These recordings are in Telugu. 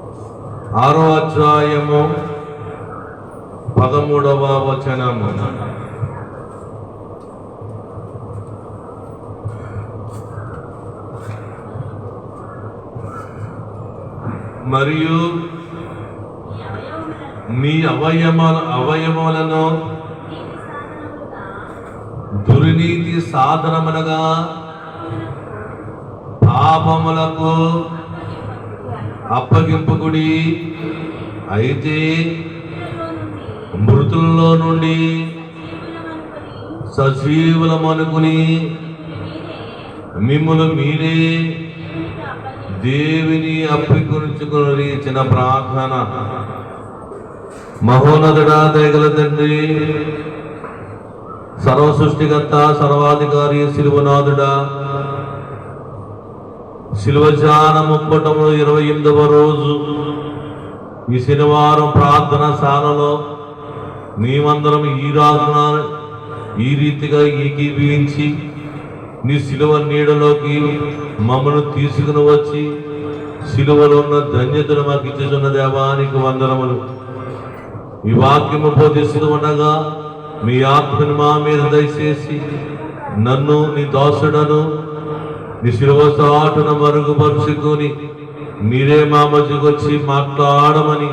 6వ అధ్యాయము 13వ వచనము. మరియు మీ అవయవములను దుర్నీతి సాధనములుగా పాపములకు అప్పగింపుకుడి. అయితే మృతుల్లో నుండి సజీవులమనుకుని మిమ్ములు మీరే దేవుని అప్పికొనుచుకుని చిన్న ప్రార్థన. మహోన్నతుడా, దయగల తండ్రి, సర్వ సృష్టికర్త, సర్వాధికారి, శిలువనాథుడా, శిలువజాన ముప్పటము 28వ రోజు ఈ శనివారం ప్రార్థనశాలలో మేమందరం ఈ రాజున ఈ రీతిగా ఏకీభవించి నీ శిలువ నీడలోకి మమ్మల్ని తీసుకుని వచ్చి శిలువలో ఉన్న ధన్యతను మాకు ఇచ్చుచున్న దేవానికి వందనములు. ఈ వాక్యము బోధిస్తూ ఉండగా మీ ఆత్మను మా మీద దయచేసి నన్ను నీ దాసుడను నీ శిలువ సాటును మరుగుపరుచుకొని మీరే మా మధ్యకు వచ్చి మాట్లాడమని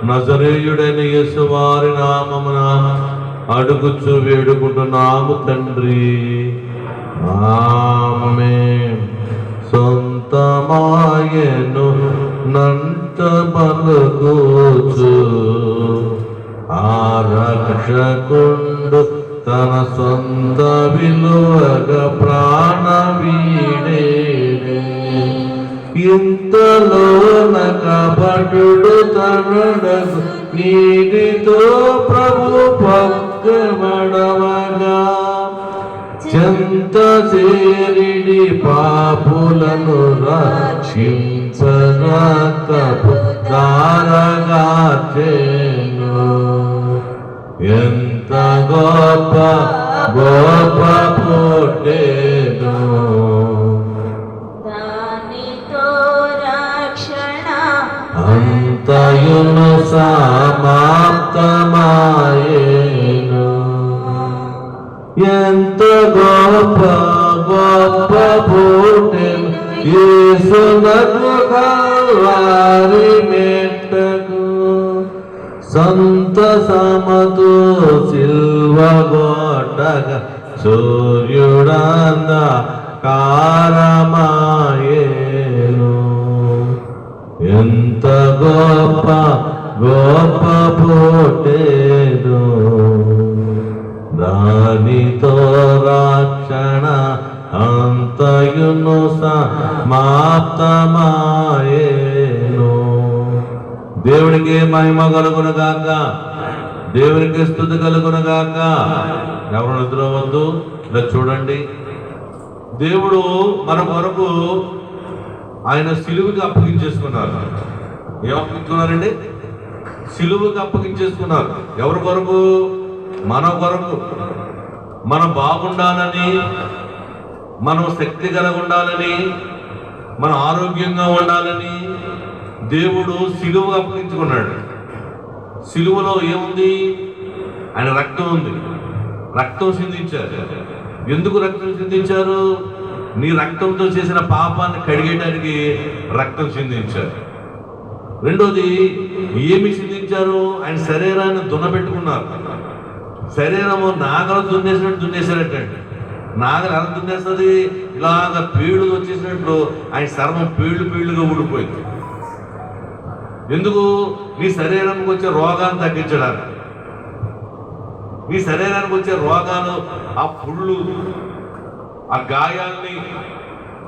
నజరేయుడైన యేసు వారి నామమున అడుగుచు వేడుకుంటున్నాము తండ్రి. ఆమేన్. సొంతమాయను నంత పలుకుచు ఆరక్షకుండు తన సొంత విలువగా ప్రాణ వీడే. ఇంతలోన కపటుడు తనడగు నీటితో ప్రభు పక్కమడవగా చెంత చేరిడి పాపులను రక్షించరక్తపు దారగాచెను. ఎంత గొప్ప గొప్ప పుట్టెను. అంతయును సమాప్తమాయేను. ఎంత గొప్ప గొప్ప పుట్టెను యేసునకు కల్వారి మెట్టకు. సంతసమతో సిల్వగొట్టగా సూర్యుడంద కారమాయేను. ఎంత గొప్ప గొప్ప పుట్టెను. దానితో రక్షణ అంతయును సమాప్తమాయేను. దేవునికి మహిమ కలుగునుగాక, దేవునికి స్తుతి కలుగునుగాక. ఎవరు నిద్రవద్దు, ఇలా చూడండి. దేవుడు మన కొరకు ఆయన సిలువుకి అప్పగించేసుకున్నారు. ఏం అప్పగించుకున్నారండి? సిలువుకి అప్పగించేసుకున్నారు. ఎవరి కొరకు? మన కొరకు. మనం బాగుండాలని, మనం శక్తి కలిగి ఉండాలని, మనం ఆరోగ్యంగా ఉండాలని దేవుడు సిలువ అప్పగించుకున్నాడు. సిలువలో ఏముంది? ఆయన రక్తం ఉంది. రక్తం సిందించారు. ఎందుకు రక్తం సిందించారు? నీ రక్తంతో చేసిన పాపాన్ని కడిగేయడానికి రక్తం సిందించారు. రెండోది ఏమి సిందించారు? ఆయన శరీరాన్ని దున్నబెట్టుకున్నారు. శరీరము నాగలు దున్నేసినట్టండి. నాగలు ఎలా దున్నేస్తుంది? ఇలాగ పీళ్ళు వచ్చేసినట్లు ఆయన చర్మం పీళ్ళుగా ఊడిపోయింది. ఎందుకు? నీ శరీరానికి వచ్చే రోగాన్ని తగ్గించడానికి. నీ శరీరానికి వచ్చే రోగాలు, ఆ పుళ్ళు, ఆ గాయాల్ని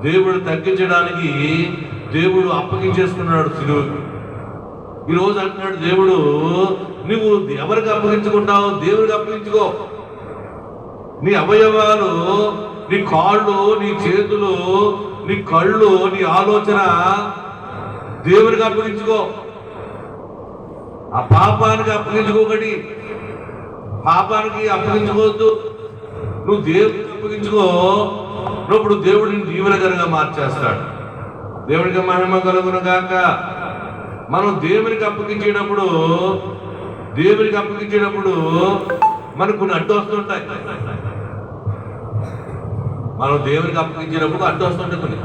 దేవుడు తగ్గించడానికి దేవుడు అప్పగించేసుకున్నాడు సిలువకి. ఈరోజు అంటున్నాడు దేవుడు, నువ్వు ఎవరికి అప్పగించుకుంటావు? దేవుడికి అప్పగించుకో. నీ అవయవాలు, నీ కాళ్ళు, నీ చేతులు, నీ కళ్ళు, నీ ఆలోచన దేవుడికి అప్పగించుకో. ఆ పాపానికి అప్పగించుకోకటి. పాపానికి అప్పగించుకోవద్దు. నువ్వు దేవుడికి అప్పగించుకో. ఇప్పుడు దేవుడిని దీవెనకరంగా మార్చేస్తాడు. దేవుడికి మహిమ కలుగును గాక. మనం దేవునికి అప్పగించేటప్పుడు మనకు కొన్ని అడ్డు వస్తుంటాయి. మనం దేవునికి అప్పగించేటప్పుడు అడ్డు వస్తుంటాయి. కొన్ని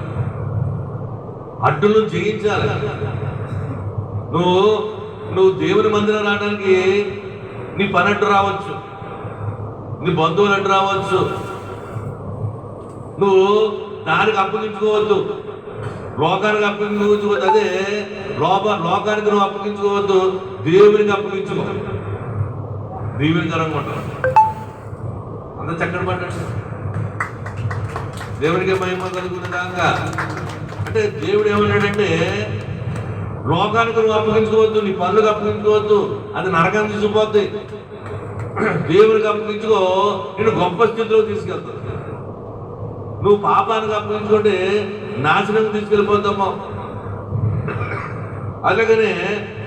అడ్డులను జయించాలి. నువ్వు దేవుని మందిరం రావడానికి నీ పని అడ్డు రావచ్చు, నీ బంధువులు అడ్డు రావచ్చు. నువ్వు దానికి అప్పగించుకోవద్దు, లోకానికి అప్పగించుకోవద్దు. అదే లోకానికి నువ్వు అప్పగించుకోవద్దు, దేవునికి అప్పగించుకో. దీవెనకరంగా ఉంటావు. అంత చక్కటి పడ్డాడు. దేవునికి మహిమ కలుగుతుందాక అంటే దేవుడు ఏమన్నాడంటే, లోకానికి నువ్వు అప్పగించుకోవద్దు, నీ పనులకు అప్పగించుకోవద్దు, అది నరకాన్ని తీసుకుపోద్ది. దేవునికి అప్పగించుకో, నేను గొప్ప స్థితిలో తీసుకెళ్తాను. నువ్వు పాపానికి అప్పగించుకుంటే నాశనం తీసుకెళ్ళిపోతామో. అలాగనే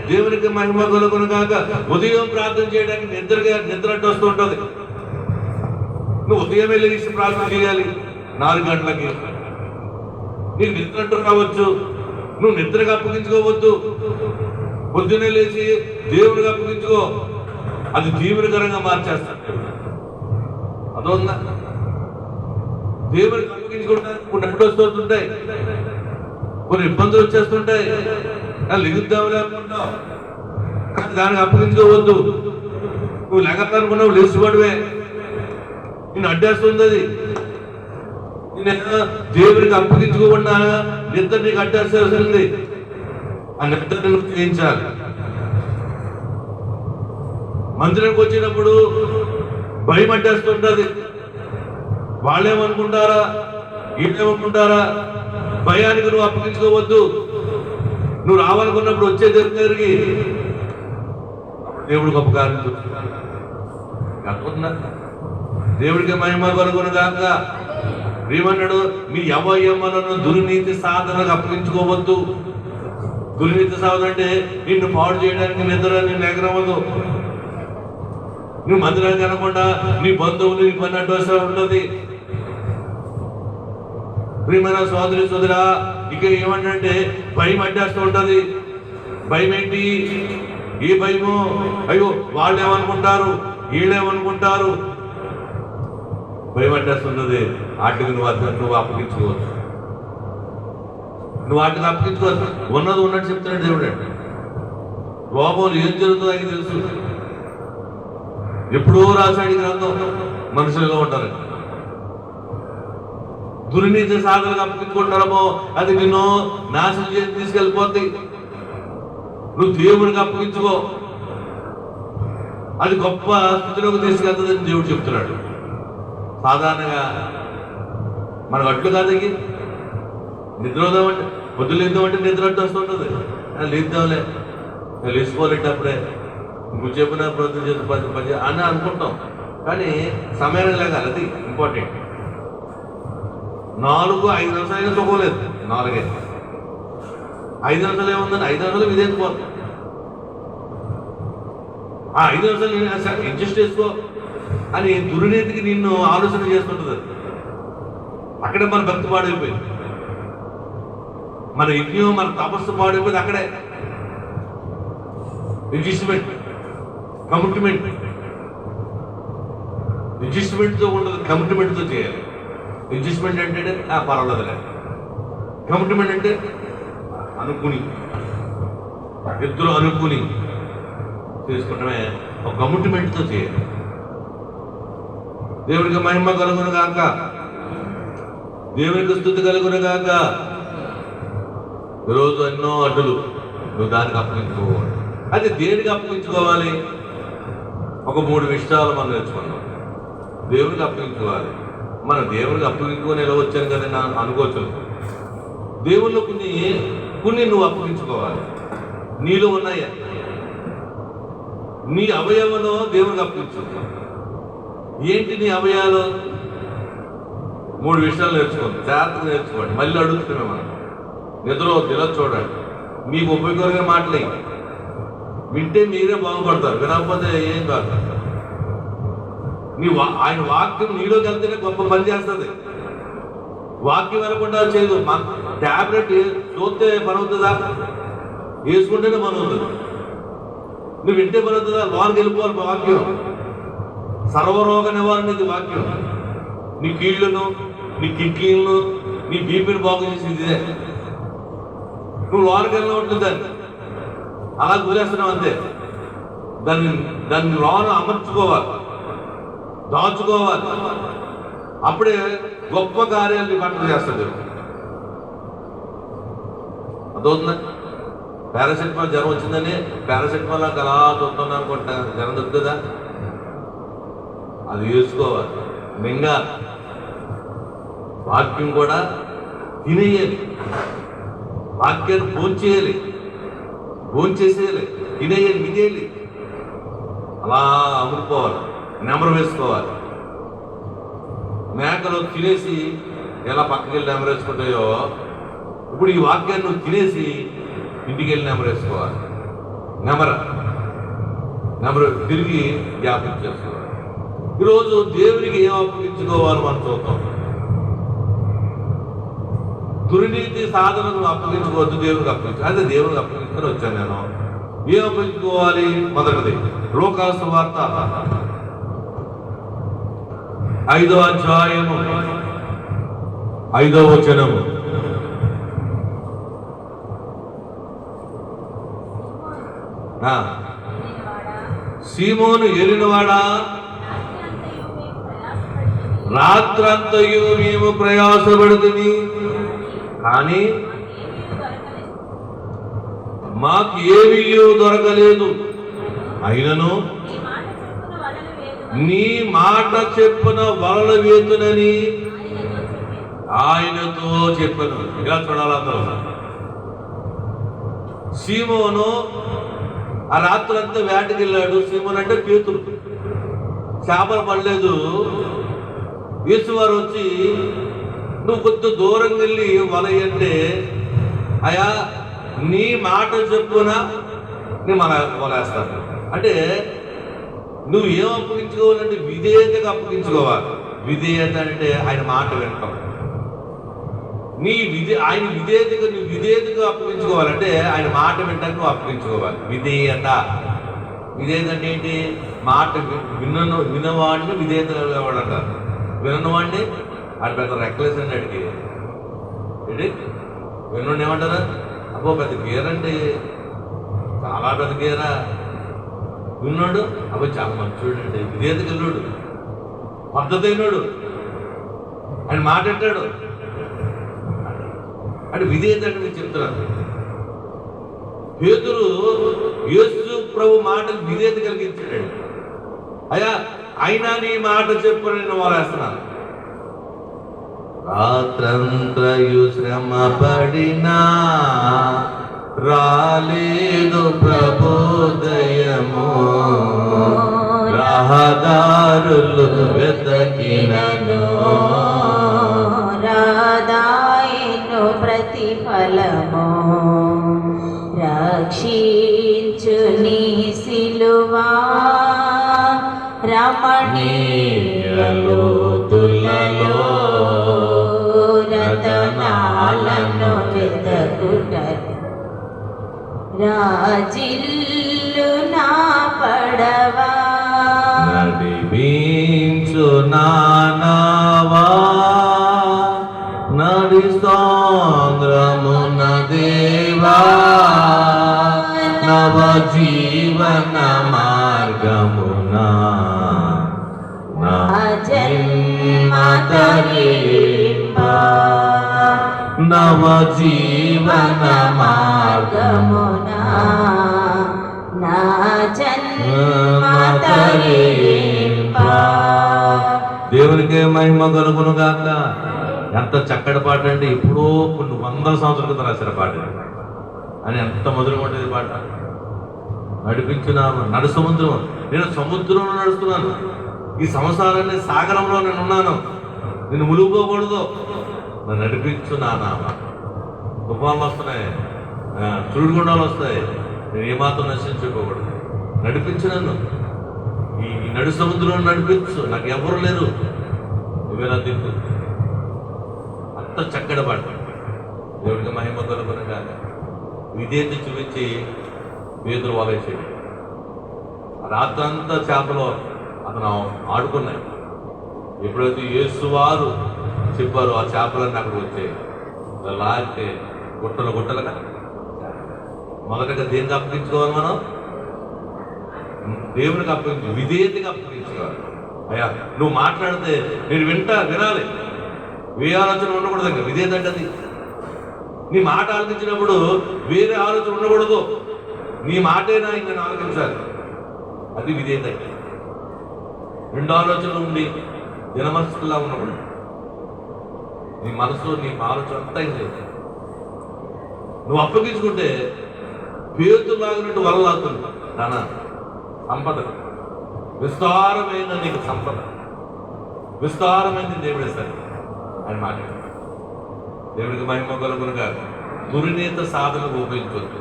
దేవునికి మహిమ కలుగును కాక ఉదయం ప్రార్థన చేయడానికి నిద్ర అడ్డు వస్తూ ఉంటుంది. నువ్వు ఉదయం వెళ్ళి ప్రార్థన చేయాలి 4 గంటలకి. నీకు నిద్ర అడ్డు రావచ్చు, నువ్వు నిద్రకు అప్పగించుకోవద్దు. పొద్దున్నే లేచి దేవునికి అప్పగించుకో, అది తీవ్రకరంగా మార్చేస్తాడు. అదొందా దేవునికి అప్పగించుకోవడానికి కొన్ని అడ్డు వస్తుంటాయి, కొన్ని ఇబ్బందులు వచ్చేస్తుంటాయి. లెగుద్దాం లేకుంటావు, కానీ దానికి అప్పగించుకోవద్దు. నువ్వు లెగతానుకున్నావు, లేచిపడివే, నేను అడ్డేస్తుంది. అది నేను దేవునికి అప్పగించుకోకుండా నిద్ర నీకు అడ్డేస్తుంది. ఆ నిద్ర నువ్వు చేయించాలి. మందిరానికి వచ్చినప్పుడు భయం అడ్డేస్తుంటది. వాళ్ళేమనుకుంటారా, వీళ్ళేమనుకుంటారా, భయానికి నువ్వు అప్పగించుకోవద్దు. నువ్వు రావాలనుకున్నప్పుడు వచ్చే దేవుడి దగ్గరికి దేవుడు గొప్ప కార్యం చూస్తున్నాడు. దేవుడికి మహిమ కలుగును గాక. ఏమన్నాడు, మీ అవయవములను దుర్నీతి సాధనకు అప్పగించుకోవద్దు. దుర్నీతి సాధన అంటే నిన్ను పాడు చేయడానికి నిన్ను ఎగరవద్దు. నువ్వు మందిరానికి అనకుండా నీ బంధువులు నీ పని అడ్డు వస్తూ ఉంటుంది. ప్రియమైన సోదరా, ఇక ఏమంటే భయం అడ్డేస్తూ ఉంటుంది. భయం ఏంటి? ఏ భయము? అయ్యో వాళ్ళు ఏమనుకుంటారు, వీళ్ళేమనుకుంటారు, భయం అడ్డేస్తున్నది. వాటికి నువ్వు అప్పగించుకోవచ్చు. నువ్వు వాటికి అప్పగించుకోవచ్చు. ఉన్నది ఉన్నట్టు చెప్తున్నాడు దేవుడు. అంటే లోపల ఏం జరుగుతుందో ఆయనకి తెలుసు. ఎప్పుడో రాశాడు గ్రంథం. మనుషులుగా ఉంటారు. దుర్నీతి సాధనకు అప్పగించుకుంటారమో అది నిన్ను నాశనం చేసి తీసుకెళ్ళిపోద్ది. నువ్వు దేవుడికి అప్పగించుకో, అది గొప్ప స్థితిలోకి తీసుకెళ్తుందని దేవుడు చెప్తున్నాడు. సాధారణంగా మనకు అడ్లు కాదకి నిద్ర వద్దామంటే, పొద్దులు లేద్దామంటే నిద్ర అడ్డు వస్తుంటుంది. లేద్దాంలే, లేచిపోలేటప్పుడే నువ్వు చెప్పిన ప్రతి పని అని అనుకుంటాం. కానీ సమయానికి లేగాలి, అది ఇంపార్టెంట్. 4-5 నిమిషాలైనా సుఖలేదు. 4-5 నిమిషాలు ఏముందని 5 నిమిషాలు ఇదేందుకోవాలి. 5 నిమిషాలు అడ్జస్ట్ చేసుకో అని దుర్నీతికి నిన్ను ఆలోచన చేస్తుంటుంది. అక్కడే మన భక్తి పాడైపోయింది, మన యజ్ఞం, మన తపస్సు పాడైపోయింది. అక్కడే అడ్జస్ట్మెంట్, కమిట్మెంట్. అడ్జస్ట్మెంట్తో ఉండదు, కమిట్మెంట్తో చేయాలి. అడ్జస్ట్మెంట్ అంటే పర్వాలేదులే. కమిట్మెంట్ అంటే అనుకుని, ఇద్దరు అనుకుని చేసుకుంటమే ఒక కమిట్మెంట్తో చేయాలి. దేవుడికి మహిమ కలుగును గాక, దేవునికి స్తుతి కలుగును గాక. ఈరోజు ఎన్నో అడ్డులు, నువ్వు దానికి అప్పగించుకోవాలి. అది దేనికి అప్పగించుకోవాలి? ఒక 3 విషయాలు మనం నేర్చుకున్నాం. దేవునికి అప్పగించుకోవాలి. మనం దేవునికి అప్పగించుకొని ఎలా వచ్చాను కదా నేను అనుకోవచ్చు. దేవుళ్ళు కొన్ని నువ్వు అప్పగించుకోవాలి. నీలో ఉన్నాయా? నీ అవయవంలో దేవునికి అప్పగించుకో. ఏంటి నీ అవయాలు? 3 విషయాలు నేర్చుకోండి, జాగ్రత్తగా నేర్చుకోండి. మళ్ళీ అడుగుతున్నాం మనం. నిద్ర చూడండి. మీకు ఉపయోగకరంగా మాటలే వింటే మీరే బాగుపడతారు, వినకపోతే ఏం కాదు. ఆయన వాక్యం నీలోకి వెళ్తేనే గొప్ప పని చేస్తుంది. వాక్యం వినకుండా చేయదు. టాబ్లెట్ చూస్తే పని అవుతుందా? వేసుకుంటేనే పని అవుతుంది. నువ్వు వింటే పని అవుతుందా? లోనికి వెళ్ళిపోవాలి. వాక్యం సర్వరోగ నివారణ ఇది వాక్యం. నీ కీళ్లను, నీ కిడ్నీలను, నీ బీపీని బాగు చేసేది ఇదే. నువ్వు లోనికి వెళ్ళిన ఉంటుంది దాన్ని అలా వదిలేస్తున్నావు అంతే. దాన్ని లోన అమర్చుకోవాలి, దాచుకోవాలి. అప్పుడే గొప్ప కార్యాలు పంటలు చేస్తాడు. అదవుతుందా? పారాసెటమాల్ జ్వరం వచ్చిందని పారాసెటమాల్ అలా చూస్తున్నాను అనుకుంటా, జ్వరం దొరుకుతుందా? అది వేసుకోవాలి. మింగా వాక్యం కూడా తినేయాలి, వాక్యాన్ని భోంచేయాలి, భోంచేసేయాలి, తినేయాలి, వినేయాలి. అలా అమ్ముకోవాలి, నెంబర్ వేసుకోవాలి. మేకలు తినేసి ఎలా పక్కకి వెళ్ళి నెంబర్ వేసుకుంటాయో, ఇప్పుడు ఈ వాక్యాన్ని నువ్వు తినేసి ఇంటికి వెళ్ళి నెంబర్ వేసుకోవాలి. నెంబర్ తిరిగి జ్ఞాపకం చేసుకోవాలి. ఈరోజు దేవునికి ఏం అప్పగించుకోవాలి మనం చూద్దాం. దుర్నీతి సాధనను అప్పగించుకోవద్దు, దేవునికి అప్పగించు. అదే దేవునికి అప్పగించుకొని వచ్చాను నేను. ఏం అప్పగించుకోవాలి? మొదటిది లోకాసు సువార్త 5వ అధ్యాయము 5వ వచనము. సీమోను ఏలినవాడా, రాత్రంతయు మేము ప్రయాసపడుతుంది, కానీ మాకు ఏమీ దొరకలేదు. అయినను నీ మాట చెప్పున వలలు వేతునని ఆయనతో చెప్పను. ఇలా చూడాలి అందరూ. సీమోను ఆ రాత్రంతా వేటకి వెళ్ళాడు. సీమోను అంటే పేతురు. చేపలు పడలేదు. యేసువారు వచ్చి నువ్వు కొద్ది దూరం వెళ్ళి వలయంటే, అయా నీ మాట చెప్పునా నేను వలేస్తాను అంటే, నువ్వు ఏం అప్పగించుకోవాలంటే విధేయతగా అప్పగించుకోవాలి. విధేయత అంటే ఆయన మాట వింటాం. ఆయన విధేయతగా అప్పగించుకోవాలంటే ఆయన మాట వింటానికి నువ్వు అప్పగించుకోవాలి. విధేయత అంటే ఏంటి? మాట వినవాడిని విధేయతగా అంటారు. వినవాడిని ఆడు పెద్ద రెక్లెస్ అండి. అడిగి ఏంటి వినవాడిని ఏమంటారా? అబ్బో పెద్ద గేరండి, చాలా పెద్ద గేరా. విన్నాడు అబ్బో చాలా మంచోడు అండి, విధేయత గెల్లోడు, పద్ధతి అయినాడు, ఆయన మాట అంటాడు అంటే విధేయత అంటే నేను చెప్తున్నాను. పేతురు యేసు ప్రభు మాటలు విధేయత కలిగించాడు. అయ్యా అయినా నీ మాట చెప్పు నేను వలేస్తున్నాను. రాత్రంతయు శ్రమ పడినా రాలేదు ప్రభుదయము, రహదారులు వెతకినను రాదాయను ప్రతిఫలము, రక్షించు నీ సిలువా రమణీయలోతులలో రతనాలను వెదకుట, రాజిల్లు నా పడవా నడిపించు నానావా నడి సాంద్రమున దేవా, నవ జీవన మార్గమున నా జన్మ తరింపా, నవ జీవన మార్గమున నా జన్మ తరింపా. దేవునికి మహిమ కలుగును గాక. ఎంత చక్కటి పాట అండి. ఎప్పుడో కొన్ని వందల సంవత్సరాల క్రితం రాసిన పాట అని ఎంత మధురంగా ఉంటుంది పాట. నడిపించున్నాను నడు సముద్రం, నేను సముద్రంలో నడుస్తున్నాను, ఈ సంసారాన్ని సాగరంలో నేను ఉన్నాను, నేను మునిగిపోకూడదు, నన్ను నడిపించు నా నామ. తుఫాన్లు వస్తున్నాయి, చుడుగుండాలు వస్తాయి, నేను ఏమాత్రం నశించుకోకూడదు, నడిపించు నన్ను, ఈ నడు సముద్రంలో నడిపించు, నాకు ఎవరు లేరు, నువ్వే నా దిక్కు. అంత చక్కటి పాట. దేవుడికి మహిమ కలుగును గాక. విధేయత చూపించి పేతురు వలేసాడు. రాత్రంతా చేపలో అతను ఆడుకున్నాయి. ఎప్పుడైతే యేసు వారు చెప్పారో ఆ చేపలన్నీ అక్కడికి వచ్చాయి. లాగితే గుట్టలుగా మొదటగా దేనికి అప్పగించుకోవాలి? మనం దేవునికి అప్పగించు, విధేయతగా అప్పగించుకోవాలి. అయ్యా నువ్వు మాట్లాడితే నేను వినాలి, వేరే ఆలోచన ఉండకూడదు. ఇంకా విధేయత అంటే అది. నీ మాట ఆలోచించినప్పుడు వేరే ఆలోచన ఉండకూడదు, నీ మాటేనా ఇంకా నేను ఆలోచించాలి. అది విధేయత. రెండు ఆలోచనలు ఉండి దినమనసులా ఉన్నప్పుడు నీ మనసు నీ ఆలోచన అంతా ఏం లేదు. నువ్వు అప్పగించుకుంటే పేతురు లాగినట్టు వలలాగుతుంది. నాన్న సంపద విస్తారమైన, నీకు సంపద విస్తారమైనది దేవుడే సరే అని మాట్లాడు. దేవుడికి మహిమ కలుగునుగా. దుర్నీత సాధనకు ఉపయోగించవద్దు,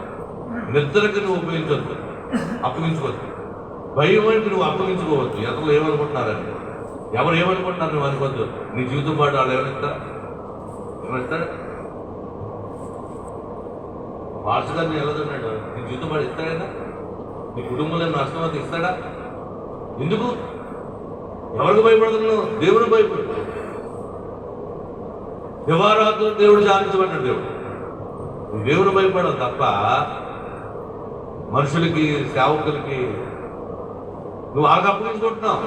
నిద్రకు నువ్వు ఉపయోగించవద్దు, అప్పగించుకోవద్దు. భయం అంటే నువ్వు అప్పగించుకోవద్దు. ఎవరు ఏమనుకుంటున్నారని, ఎవరు ఏమనుకుంటున్నారు నువ్వు అనుకోవద్దు. నీ జీవితం పాటు వాళ్ళు ఏమనిస్తాడు? వారసుగా నేను వెళ్ళదున్నాడు. నీ జీవితం పాటు ఇస్తాడైనా? నీ కుటుంబంలో నష్టం అది ఇస్తాడా? ఎందుకు? ఎవరికి భయపడుతున్నావు? దేవుడు భయపడు. దివారాత్రులు దేవుడు శాంతించబడ్డాడు. నువ్వు దేవుడు భయపడవు తప్ప మనుషులకి, సేవకులకి నువ్వు వాళ్ళకి అప్పగించుకుంటున్నావు.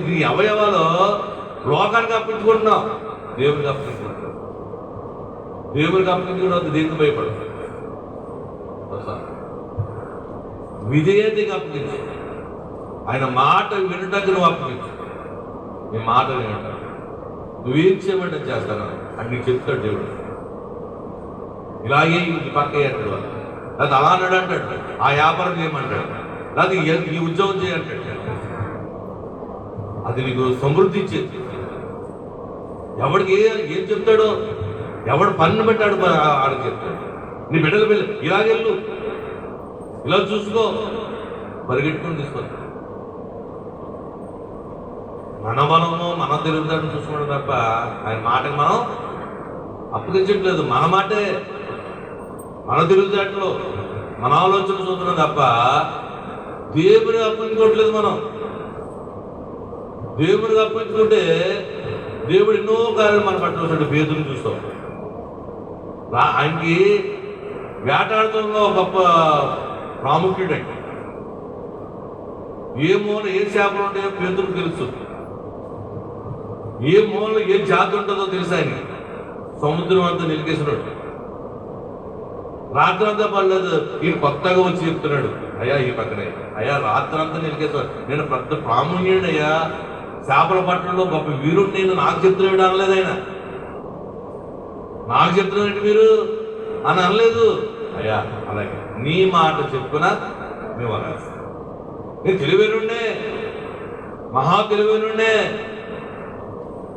నీ అవయవాలో లోకానికి అప్పించుకుంటున్నావు, దేవునికి అప్పించుకుంటున్నావు. దేవునికి అప్పించుకోవద్దు, దేనికి భయపడు. విధేయతకి అప్పగించు. ఆయన మాట వినటానికి నువ్వు అప్పగించు. నీ మాట వినటం నువ్వేం చేయమంటే చేస్తాను అని నీకు చెప్తాడు దేవుడు. ఇలాగే ఈ పక్క అంటాడు, అది అలా అన్నాడు అంటాడు. ఆ వ్యాపారం చేయమంటాడు, అది ఈ ఉద్యోగం చేయంటాడు. అది నీకు సమృద్ధి ఇచ్చేది. ఎవడికి ఏం చెప్తాడో, ఎవడు పన్ను పెట్టాడు ఆడికి చెప్తాడు. నీ బిడ్డల పిల్ల ఇలాగెళ్ళు, ఇలా చూసుకో, పరిగెట్టుకుని తీసుకొస్తాడు. మన బలము మన తెలివితేటలు చూసుకోవడం తప్ప ఆయన మాటకి మనం అప్పగించట్లేదు. మన మాటే, మన తెలివితేటలు, మన ఆలోచన చూస్తున్నాం తప్ప దేవుని అప్పగించుకోవట్లేదు. మనం దేవుడికి అప్పగించుకుంటే దేవుడు ఎన్నో కార్యాలు మన పట్టుకొస్తాడు. పేతురుని చూస్తాం, ఆయనకి వేటాడుతంలో గొప్ప ప్రాముఖ్యుడండి. ఏ మూల ఏ చేపలు ఉంటాయో పేతురుకు తెలుసు, ఏ మూల ఏ జాతి ఉంటుందో తెలుసు. ఆయన సముద్రం అంతా నిలికేసినాడు. రాత్రి అంతా పడలేదు. ఈయన కొత్తగా వచ్చి చెప్తున్నాడు, అయ్యా ఈ పక్కనే అయ్యా రాత్రి అంతా నిలికేసాడు, నేను పెద్ద ప్రాముఖ్యుడు అయ్యా, చేపల పట్టణంలో గొప్ప వీరుడు నేను, నాకు చెప్తున్నాడు అనలేదు ఆయన. నాకు చెప్తున్నాడు మీరు అని అనలేదు. అయ్యా అలాగే నీ మాట చెప్పుకున్నా మేము అలాగేస్తాం. నేను తెలివైనండే, మహా తెలివైనండే,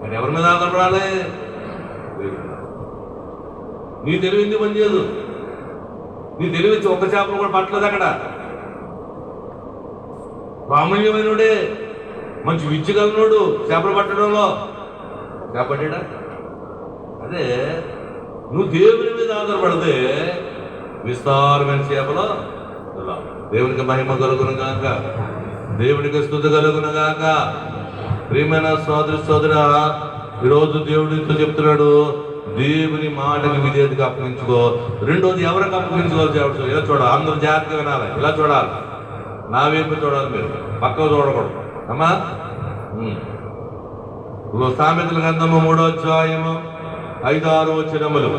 నేను ఎవరి మీద ఆధారపడాలి? నీ తెలివి ఎందుకు పనిచేయదు? నీ తెలివి ఒక్క చేపలు కూడా పట్టలేదు అక్కడ. ప్రాముఖ్యమైనడే, మంచి విచ్చగలనోడు చేపలు పట్టడంలో చేపట్టాడా? అదే నువ్వు దేవుని మీద ఆధారపడితే విస్తారమైన చేపలు. దేవునికి మహిమ కలుగును గాక, దేవునికి స్తుతి కలుగును గాక. ప్రియమైన సోదరా, ఈరోజు దేవుడితో చెప్తున్నాడు, దేవుని మాటకి విధేయతగా అప్పగించుకో. రెండోది ఎవరికి అప్పగించుకోవాలి చెప్పచ్చు. ఇలా చూడాలి, అందరూ జాగ్రత్తగా వినాలి. ఇలా చూడాలి, నా వైపు చూడాలి, మీరు పక్కకు చూడకూడదు అమ్మా. సామెతల గ్రంథము 3వ అధ్యాయము 5-6 వచనములు.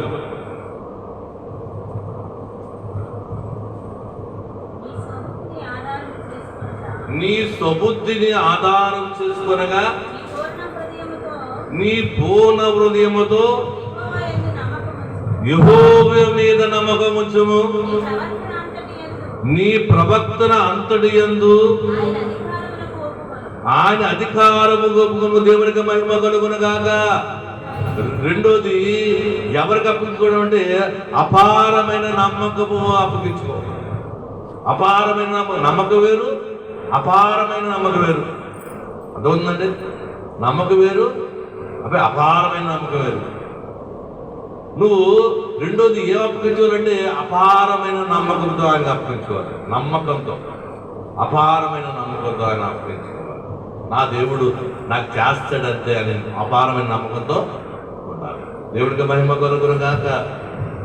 నీ స్వబుద్ధిని ఆధారం చేసుకొనగా నీ పూర్ణ హృదయముతో యెహోవా మీద నమ్మకం ఉంచుము. నీ ప్రవర్తన అంతటి యందు ఆయన అధికారము గొప్పము. దేవునికి మహిమ కలుగును గాక. రెండోది ఎవరికి అప్పగించుకోవడం అంటే అపారమైన నమ్మకము అప్పగించుకో. అపారమైన నమ్మకం వేరు, అపారమైన నమ్మకం వేరు. అర్థమవుతుందండి? నమ్మకం వేరు, అపారమైన నమ్మకం వేరు. నువ్వు రెండోది ఏం అప్పగించుకోవాలంటే అపారమైన నమ్మకంతో ఆయన అప్పగించుకోవాలి. నమ్మకంతో, అపారమైన నమ్మకంతో ఆయన అప్పగించుకోవాలి. నా దేవుడు నాకు చేస్తాడంతే అని అపారమైన నమ్మకంతో ఉండాలి. దేవుడికి మహిమ కలుగును గాక,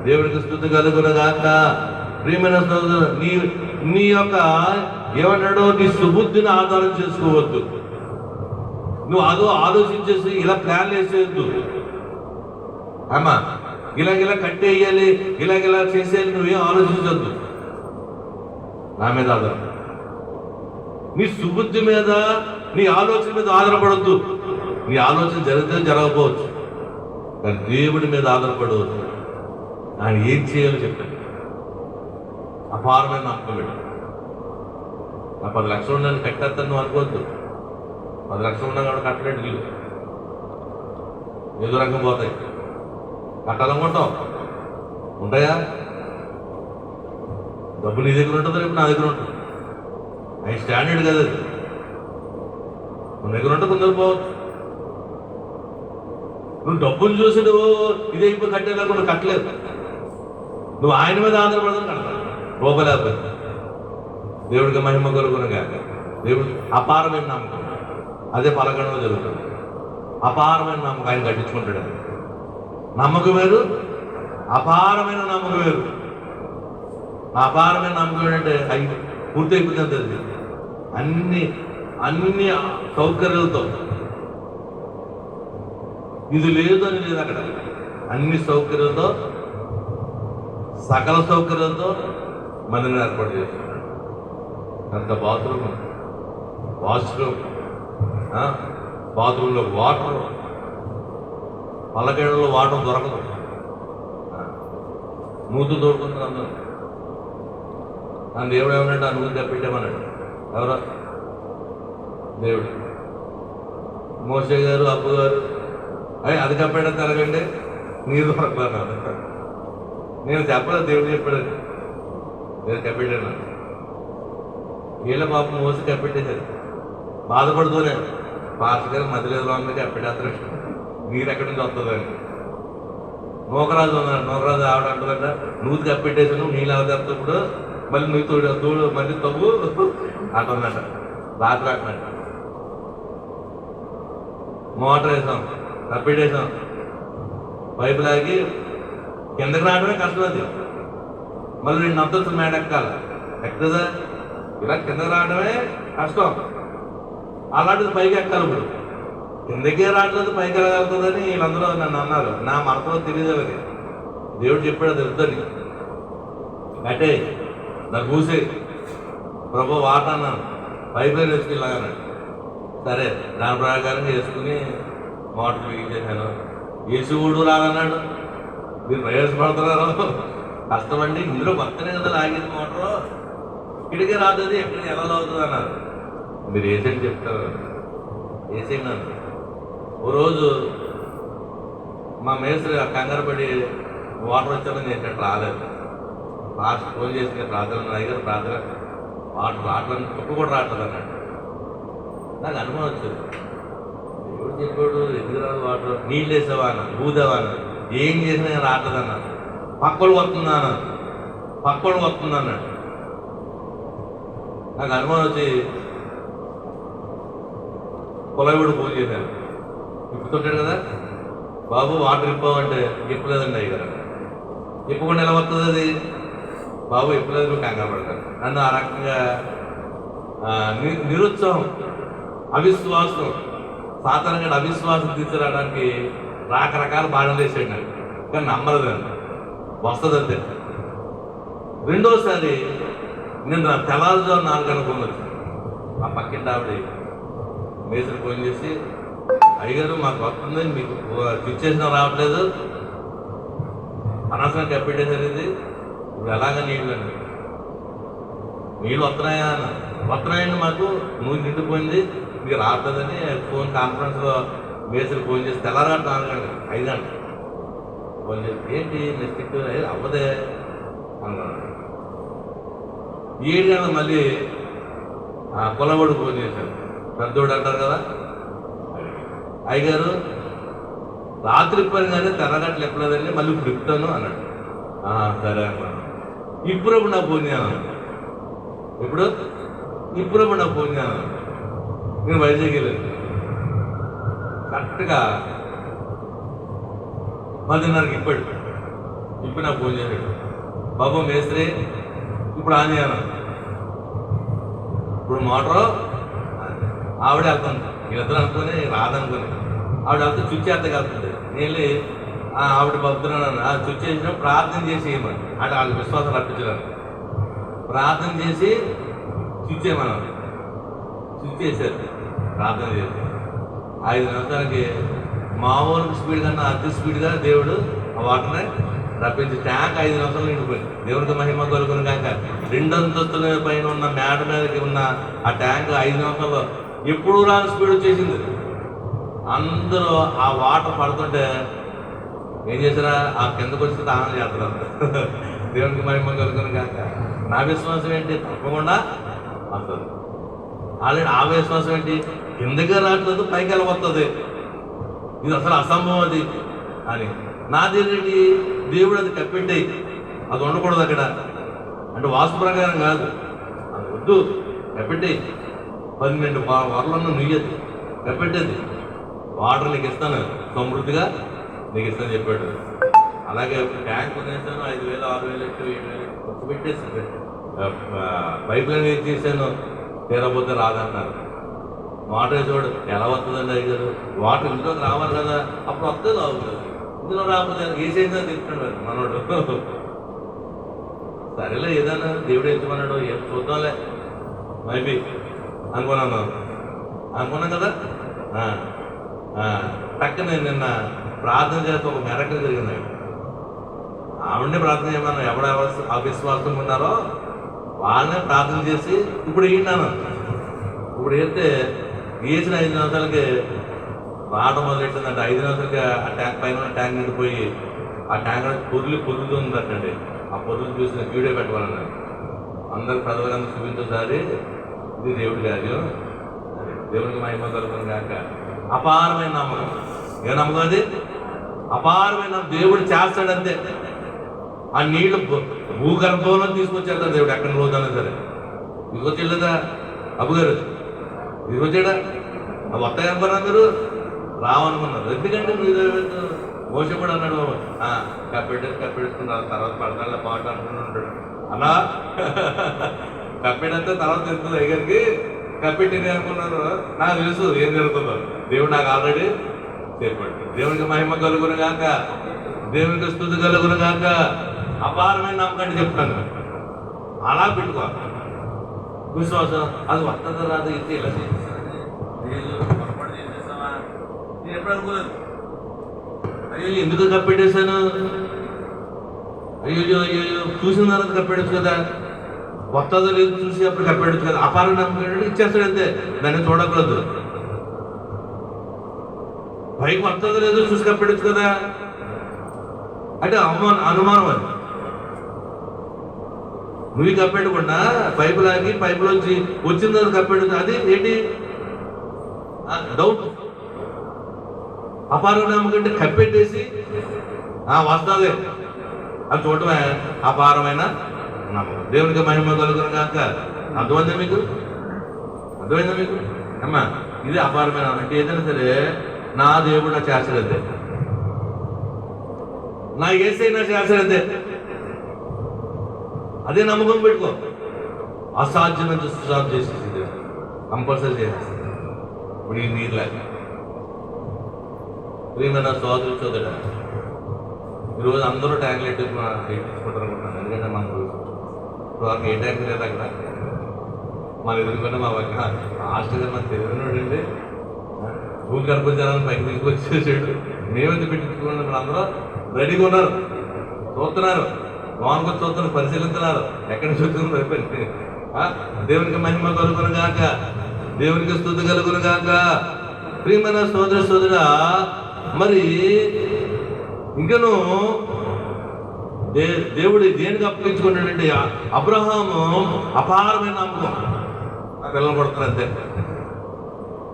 దేవుడికి స్తుతి కలుగును గాక. ప్రియమైన సోదరులు, నీ యొక్క ఏమన్నాడో నీ సుబుద్ధిని ఆధారం చేసుకోవద్దు. నువ్వు అదో ఆలోచించేసి ఇలా ప్లాన్ వేసేయద్దు. అమ్మా ఇలాగిలా కట్టేయాలి, ఇలాగిలా చేసేయాలి, నువ్వేం ఆలోచించద్దు. నా మీద ఆధారం, నీ సుబుద్ధి మీద, నీ ఆలోచన మీద ఆధారపడద్దు. నీ ఆలోచన జరిగితే జరగకపోవచ్చు, కానీ దేవుడి మీద ఆధారపడవద్దు. ఆయన ఏం చేయాలో చెప్పాడు. అపారమైన నమ్మకం పెట్టు. నా 10 లక్షలు ఉన్నాను కట్టేస్తాను నువ్వు అనుకోవద్దు. 10 లక్షలు ఉన్నా కాబట్టి కట్టలేడు. ఇల్లు ఏదో రకం పోతాయి. కట్టాలనుకుంటావు, ఉంటాయా? డబ్బు నీ దగ్గర ఉంటుందో రేపు నా దగ్గర ఉంటుంది. అవి స్టాండర్డ్ కదా, అది మన దగ్గర ఉంటే కొందరు పోవచ్చు. నువ్వు డబ్బులు చూసి నువ్వు ఇది అయిపోయి కట్టేలాగా నువ్వు కట్టలేదు. నువ్వు ఆయన మీద ఆధారపడదని కడతావు రూపలేకపోతే. దేవుడికి మహిమ కలుగును గాక. దేవుడు అపారమైన నమ్మకం, అదే పలకడంలో జరుగుతుంది. అపారమైన నమ్మకం ఆయన కట్టించుకుంటాడు. నమ్మకం వేరు, అపారమైన నమ్మకం వేరు. అపారమైన నమ్మకం ఏంటంటే అవి పూర్తి అయిపోతుంది తెలియదు. అన్ని సౌకర్యాలతో, ఇది లేదు అని లేదు అక్కడ. అన్ని సౌకర్యాలతో, సకల సౌకర్యాలతో మందిని ఏర్పాటు చేస్తున్నాడు. అంత బాత్రూమ్, వాష్రూమ్, బాత్రూంలో వాటర్, పల్లకేళ్ళలో వాటర్ దొరకదు. మూతులు తోడుకుంటున్నారు అందరూ. నన్ను దేవుడు ఏమన్నాడు, అనుకుని పెట్టామన్నాడు. ఎవరో దేవుడు. మోసే గారు, అప్పు గారు అది కప్పాడు తెలగండి, నీరు దొరకలేదు. నేను చెప్పలేదు, దేవుడు చెప్పాడు. నేను కప్పెట్టాను. వీళ్ళ పాపం మోసి కప్పెట్టేశారు. బాధపడుతూనే పాస్టర్ గారు మధ్యలో అందరికీ కప్పెట్టేస్తారు. నీరు ఎక్కడి నుంచి వస్తుందని. నూకరాజు ఉన్నారు. నూకరాజు ఆవిడ అంటుందంట, నువ్వు కప్పెట్టేసాను, నీళ్ళు అవతప్పుడు మళ్ళీ నువ్వు తోడు మళ్ళీ తవ్వు అంటుందంట. రాత్రి అట్టనంట. మోటార్ వేసాం, కప్పెట్టేసాం, పైపు లాగి కిందకి రావడమే కష్టం. అది మళ్ళీ 2 అంతస్తులు మేడ ఎక్కాలి. ఎక్కదా ఇలా కిందకి రావడమే కష్టం. అలాంటిది పైకి ఎక్కాలి. ఇప్పుడు కిందకే రావట్లేదు, పైకి రాగలుగుతుందని వీళ్ళందరూ నన్ను అన్నారు. నా మనసులో తెలియదు అది. దేవుడు చెప్పాడు అది వద్దని. కట్టే దాన్ని పూసే ప్రభు వాట అన్నాను. పైప్ లైన్ వేసుకెళ్ళాగన్నాడు. సరే దాని ప్రకారంగా వేసుకుని మోటార్ బిగించేసాను. ఏసుగుడు రాగన్నాడు. మీరు ప్రయాసపడుతున్నారు, కష్టమండి. ఇందులో పక్కనే కదా లాగేది మోటారు, ఇక్కడికే రాదు, ఎక్కడికి ఎలా అవుతుంది అన్నారు. మీరు వేసేది చెప్తారు, వేసేయండి అన్నారు. ఓ రోజు మా మేస్త్రి కంగారు పడి వాటర్ వచ్చారని చేసినట్టు రాలేదు. లాస్ట్ ఫోన్ చేసి ప్రార్థన అయ్యారు, ప్రార్థన వాటర్ రావట్లని చుక్క కూడా రావట్లేదు అన్నాడు. నాకు అనుమానం వచ్చింది. ఎవరు చెప్పాడు, ఎందుకు రాదు వాటర్? నీళ్ళు వేసావా అన్న, ఊదావా అన్న, ఏం చేసినా రావట్లేదు అన్నాను. పక్కోళ్ళు వస్తుందా అన్నాను, పక్కోళ్ళు వస్తుంది అన్నాడు. నాకు అనుమానం వచ్చి పొలవిడు పూజ చేశాను. ఇప్పుతుంటాడు కదా, బాబు వాటర్ ఇప్పావంటే ఇప్పలేదండి అయ్యారు. ఇప్పకుండా ఎలా వస్తుంది అది? బాబు ఇప్పలేదు, నువ్వు కంగారు పడతాను. నన్ను ఆ రకంగా నిరుత్సాహం, అవిశ్వాసం, సాధారణంగా అవిశ్వాసం తీసుకురావడానికి రకరకాల బాణలు వేసాడు నాకు. కానీ నమ్మలేదు, వస్తుంది అంతే. రెండోసారి నేను తెల్లారుజాము 4 గంటలకు వచ్చింది. ఆ పక్కింటి ఆవిడ మేస్త్రి ఫోన్ చేసి, అయ్యగారు మాకు వస్తుంది, మీకు ఇచ్చేసిన రావట్లేదు, అనవసరం కప్పెట్టేసారు, ఇది ఇప్పుడు ఎలాగ నీళ్ళు అండి? నీళ్ళు వస్తున్నాయా అన్న. వస్తున్నాయండి, మాకు నువ్వు నిండిపోయింది, మీకు రావట్లేదని ఫోన్ కాన్ఫరెన్స్లో మేస్త్రి ఫోన్ చేసి తెల్లారగంట 4 గంటలు 5 గంటలు ఫోన్ చేసి, ఏంటి నెక్స్ట్ అవ్వదే అన్నాడు. 7 గంటలు మళ్ళీ పొలవాడు ఫోన్ చేశాడు. పెద్దోడు అంటారు కదా, అయ్యగారు రాత్రి ఇప్పాను కానీ తెరగట్లు ఎప్పలేదండి, మళ్ళీ ఇప్పుడు ఇప్పుతాను అన్నాడు. సరే అన్నాను. ఇప్పుడు నా పుణ్యాను, ఇప్పుడు నా పుణ్యాను. నేను వైజాగ్ వెళ్ళాను. కరెక్ట్గా 10:30కి ఇప్పుడు నాకు ఫోన్ చేశాడు. బాబు మేస్త్రి ఇప్పుడు ఆన్ చేయను, ఇప్పుడు మోటరు ఆవిడ వెళ్తుంది, వీళ్ళిద్దరు అనుకుని రాదనుకుని ఆవిడ వెళ్తే స్విచ్ ఎత్తగా వెళ్తుంది. నేను ఆవిడ పంపుతున్నాను, స్విచ్ చేసిన ప్రార్థన చేసి వేయమని అంటే వాళ్ళకి విశ్వాసం రప్పించడానికి ప్రార్థన చేసి స్విచ్ చేయమన్నాను. స్విచ్ చేశారు. ప్రార్థన చేసి 5 నిమిషాలకి మామూలు స్పీడ్ కన్నా అతి స్పీడ్గా దేవుడు ఆ వాటర్ని రప్పించి ట్యాంక్ 5 నిమిషాలు నిండిపోయింది. దేవుడికి మహిమ కలుగును కాక 2 అంతస్తుల పైన ఉన్న మేడ మీదకి ఉన్న ఆ ట్యాంక్ 5 నిమిషాల్లో ఎప్పుడు రాని స్పీడ్ వచ్చేసింది. అందరూ ఆ వాటర్ పడుతుంటే ఏం చేశారా, ఆ కిందకు వచ్చి స్నానం చేస్తారు. దేవునికి మహిమ కలుగును కాక. నా విశ్వాసం ఏంటి, తప్పకుండా వస్తుంది. ఆల్రెడీ ఆ విశ్వాసం ఏంటి, కిందకే రావట్లేదు, పైకి వెళ్ళబోతుంది, ఇది అసలు అసంభవం అది అని. నాదేంటి, దేవుడు అది కప్పెట్టాయి, అది ఉండకూడదు అక్కడ అంటే వాస్తు ప్రకారం కాదు, అది వద్దు, కప్పెట్టాయి. 12 వరలను నుయ్యదు, కప్పెట్టేది. వాటర్ నీకు ఇస్తాను, సమృద్ధిగా నీకు ఇస్తాను చెప్పాడు. అలాగే ట్యాంక్ కొనేసాను, 5,000, 6,000, 7,000 ఖర్చు పెట్టేసి పైప్ లైన్ ఏం చేశాను, తీరబోతే రాదన్నారు. వాటర్ చూడు ఎలా వస్తుందండి అయ్యారు, వాటర్ ఇంట్లోకి రావాలి కదా, అప్పుడు వస్తుంది అవుతుంది, ఇందులో రాకపోతే వేసేసిందని చెప్తున్నాడు మనోడు. సరేలే ఏదైనా దేవుడు ఎత్తుమన్నాడు, ఏం చూద్దాంలే మైబీ అనుకున్నాం కదా. టక్కన నిన్న ప్రార్థన చేస్తే ఒక మెరకలు జరిగింది. ఆవిడనే ప్రార్థన చేయమన్నా, ఎవరెవరు అవిశ్వాసం ఉన్నారో వాళ్ళనే ప్రార్థన చేసి ఇప్పుడు వేయినాను. ఇప్పుడు వేస్తే వేసిన 5 నిమిషాలకి రావడం మొదలెట్టిందంటే 5 నిమిషాలకి ఆ ట్యాంక్ పైన ట్యాంక్ నిండిపోయి ఆ ట్యాంక్ పొరులుతుందంటండి. ఆ పొరులు చూసిన వీడియో పెట్టవాలన్నారు. అందరు ప్రజలందరూ చూపించేసారి ఇది దేవుడి కార్యం, దేవుడికి మహిమ కలుగును కాక. అపారమైన నమ్మకం. ఏ నమ్మకం అది? అపారమైన దేవుడు చేస్తాడంతే. ఆ నీళ్లు భూగర్భంలో తీసుకొచ్చేస్తాడు దేవుడు, ఎక్కడ రోజైనా సరే తీసుకొచ్చేదా అబ్బుగారు, తీసుకొచ్చాడా? ఆ వస్తాయి అనుకున్నారు, మీరు రావనుకున్నారు. ఎందుకంటే మోస కూడా అన్నాడు, కప్పెట్టేసుకున్నారు, తర్వాత పడతాళ్ళ పాట అనుకుంటాడు అన్నా. కప్పెట్టంతా తర్వాత తెలుస్తుంది దగ్గరికి, కప్పెట్టింది అనుకున్నారు. నాకు తెలుసు ఏం జరుగుతుందో, దేవుడు నాకు ఆల్రెడీ చెప్పాడు. దేవునికి మహిమ కలుగును కాక, దేవునికి స్తుతి కలుగును కాక. అపారమైన నమ్మకాన్ని చెప్తాను, అలా పెట్టుకోవాలి విశ్వాసం. అది వస్తుందో రాదు, ఇది ఇలా పొరపాటు చేసేస్తావా, నేను ఎప్పుడు అనుకోలేదు. అయ్యో ఎందుకు కప్పెట్టేశాను, అయ్యో అయ్యో చూసిన తర్వాత కప్పెట్టచ్చు కదా, వస్తుందో లేదు చూసి అప్పుడు కప్పెట్టచ్చు కదా. అపారమైన నమ్మకం ఇచ్చేస్తాడు అంతే, దాన్ని చూడకూడదు. పైకి వస్తుందో లేదో చూసి కప్పెట్టచ్చు కదా అంటే అనుమానం. అది నువ్వు కప్పెట్టకుండా పైపు లాగి పైపులోంచి వచ్చిన తర్వాత కప్పెట్టు, అది ఏంటి డౌట్. అపారమైన నమ్మకం అంటే కప్పెట్టేసి వస్తుంది అది చూడటమే అపారమైన నమ్మకం. దేవునికి మహిమ కలుగును కాక. అర్థమైందా మీకు? అమ్మా, ఇది అపారమైన అంటే ఏదైనా సరే నా దేవుడు చేస్తాడంతే, నా యేసయ్య నా చేస్తాడంతే. అదే నమ్మకం పెట్టుకో. అసాధ్యమైన సుసాధ్యం చేసేది కంపల్సరీ చేసేస్తుంది. ఇప్పుడు ఈ నీరులాగా ప్రియమైన సోదరుడు చదువుతా, ఈరోజు అందరూ ట్యాంకులు ఎట్టించుకుంటారు అనుకుంటున్నాను. ఎందుకంటే మనకు ఇప్పుడు వాళ్ళకి ఏ ట్యాంక్ లేదు అక్కడ. మన ఎదుర్కొన్న మా హాస్టల్ మనకు తెలియనండి, భూమి కనిపించాలని పైకి తీసుకొచ్చేసాడు. మేమెందుకు పెట్టించుకున్నాం, మన అందరూ రెడీగా ఉన్నారు, చూస్తున్నారు, లోనికి వచ్చి చూస్తున్నారు, పరిశీలిస్తున్నారు, ఎక్కడి నుంచి వచ్చిందో అయిపోయింది. దేవునికి మహిమ కలుగును గాక, దేవునికి స్తుతి కలుగును గాక. ప్రియమైన సోదరుడా, మరి ఇంకను దేవుడు దేనికి అప్పగించుకున్నాడంటే అబ్రహాము అపారమైన నమ్మకం. ఆ పిల్లలు పడుతున్నారు అంతే,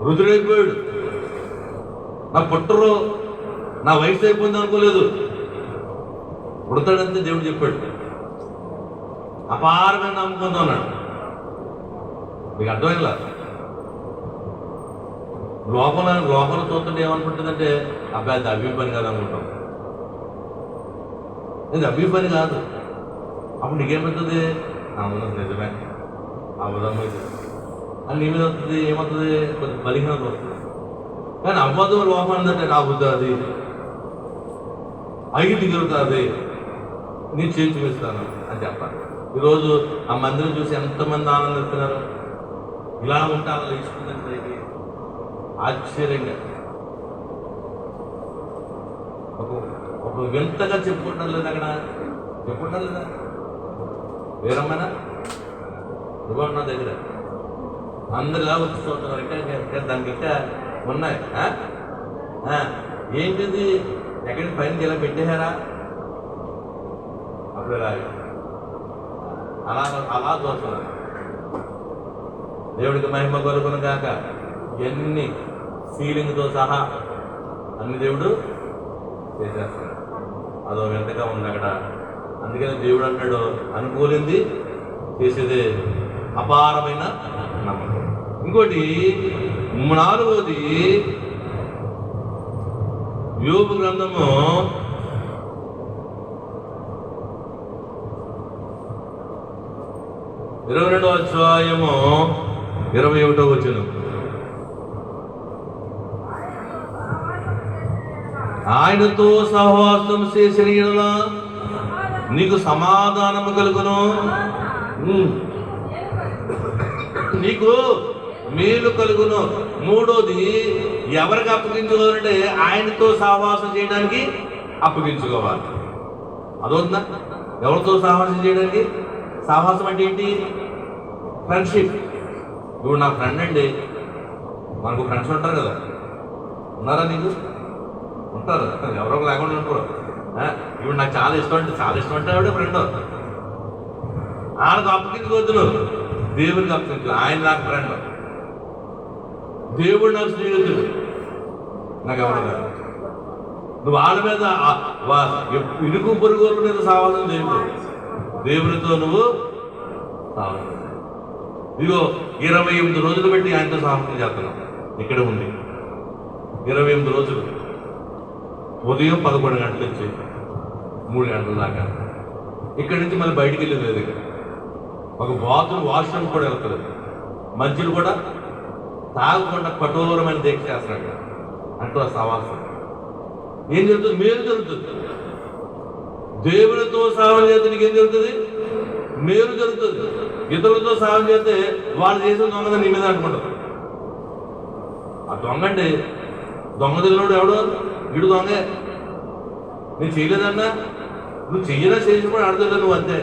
రుద్రుడైపోయాడు. నా పుట్టరు నా వయసు అయిపోయింది అనుకోలేదు. పుడతాడంతే దేవుడు చెప్పాడు. అపారమైన నమ్మకంతో ఉన్నాడు. మీకు అర్థమైందా? లోపల చూస్తుంటే ఏమనుకుంటుందంటే అబ్బాయి అది అవి పని కాదు అనుకుంటాం. ఇది అవి పని కాదు. అప్పుడు నీకేమవుతుంది? అవును నిజమే అవ్వదమ్మ అని నీ మీద వస్తుంది. ఏమవుతుంది? కొంచెం బలిహీనత వస్తుంది. కానీ అవ్వదు లోపం అంటే నా బుద్ధి అది అయ్యి దిగుతుంది, నేను చేసి చూపిస్తాను అని చెప్పాలి. ఈరోజు ఆ మందిరం చూసి ఎంతమంది ఆనందిస్తున్నారు. ఇలా ఉంటే అలా ఇస్తుందంటే ఆశ్చర్యంగా ఒక వింతగా చెప్పుకుంటాం లేదు. అక్కడ చెప్పుకుంటాం లేదా? వేరమ్మనా నువ్వు నా దగ్గర అందరిలా వచ్చుతున్నారు. ఇంకా దానికి ఇంకా ఉన్నాయి. ఏంటిది? ఎక్కడికి పైన ఇలా పెట్టేశారా? అప్పుడు అలా చూస్తున్నారు. దేవుడికి మహిమ కలుగును గాక. ఎన్ని సీలింగ్తో సహా అన్ని దేవుడు చేసేస్తాడు. అదో వింతగా ఉంది అక్కడ. అందుకని దేవుడు అంటాడు, అనుకూలింది చేసేదే అపారమైన నమ్మకం. ఇంకోటి 4వది యోబు గ్రంథము 22వ అధ్యాయము 21వ వచనం. ఆయనతో సహవాసం చేసిన యెడల నీకు సమాధానము కలుగును, నీకు మేలు కలుగును. 3వది ఎవరికి అప్పగించుకోవాలంటే ఆయనతో సహవాసం చేయడానికి అప్పగించుకోవాలి. అదవుతుందా? ఎవరితో సహవాసం చేయడానికి? సహవాసం అంటే ఏంటి? ఫ్రెండ్షిప్. ఇప్పుడు నా ఫ్రెండ్ అండి, మనకు ఫ్రెండ్స్ ఉంటారు కదా, ఉన్నారా? నీకు ఉంటారు, ఎవరో లేకుండా ఉంటారు. ఇప్పుడు నాకు చాలా ఇష్టం అంటే ఆవిడ ఫ్రెండ్. ఆయనకు అప్పగించుకోవద్దు, నువ్వు దేవుడికి అప్పగించు. ఆయన నాకు ఫ్రెండ్, దేవుడు నాకు స్నేహితుడు. నాకు ఎవరు కాదు. నువ్వు వాళ్ళ మీద ఇరుకు పొరుగుల మీద సహవాసం చేయకు. దేవునితో నువ్వు సహవాసం. ఇదిగో 28 రోజులు పెట్టి ఆయనతో సహవాసం చేస్తున్నాం. ఇక్కడ ఉంది 28 రోజులు. ఉదయం 11 గంటల నుంచి 3 గంటల దాకా. ఇక్కడి నుంచి మళ్ళీ బయటికి వెళ్ళేది లేదు. ఇక్కడ ఒక బాత్రూమ్ వాష్రూమ్ కూడా వెళ్తలేదు. మధ్యలో కూడా తాగకుండా కఠోరమైన దీక్ష చేస్తున్నాడు. అంటూ ఆ సవాసం ఏం జరుగుతుంది? మేలు జరుగుతుంది. దేవునితో సహాయం చేస్తే నీకేం జరుగుతుంది? మేలు జరుగుతుంది. ఇతరులతో సహాయం చేస్తే వాళ్ళు చేసిన దొంగ నీ మీద అనుకుంటారు. ఆ దొంగ అంటే దొంగ తెలియడు ఎవడు? వీడు దొంగే. నేను చేయలేదన్నా, నువ్వు చెయ్యనా చేసి కూడా అడుగుతా. నువ్వు అంతే,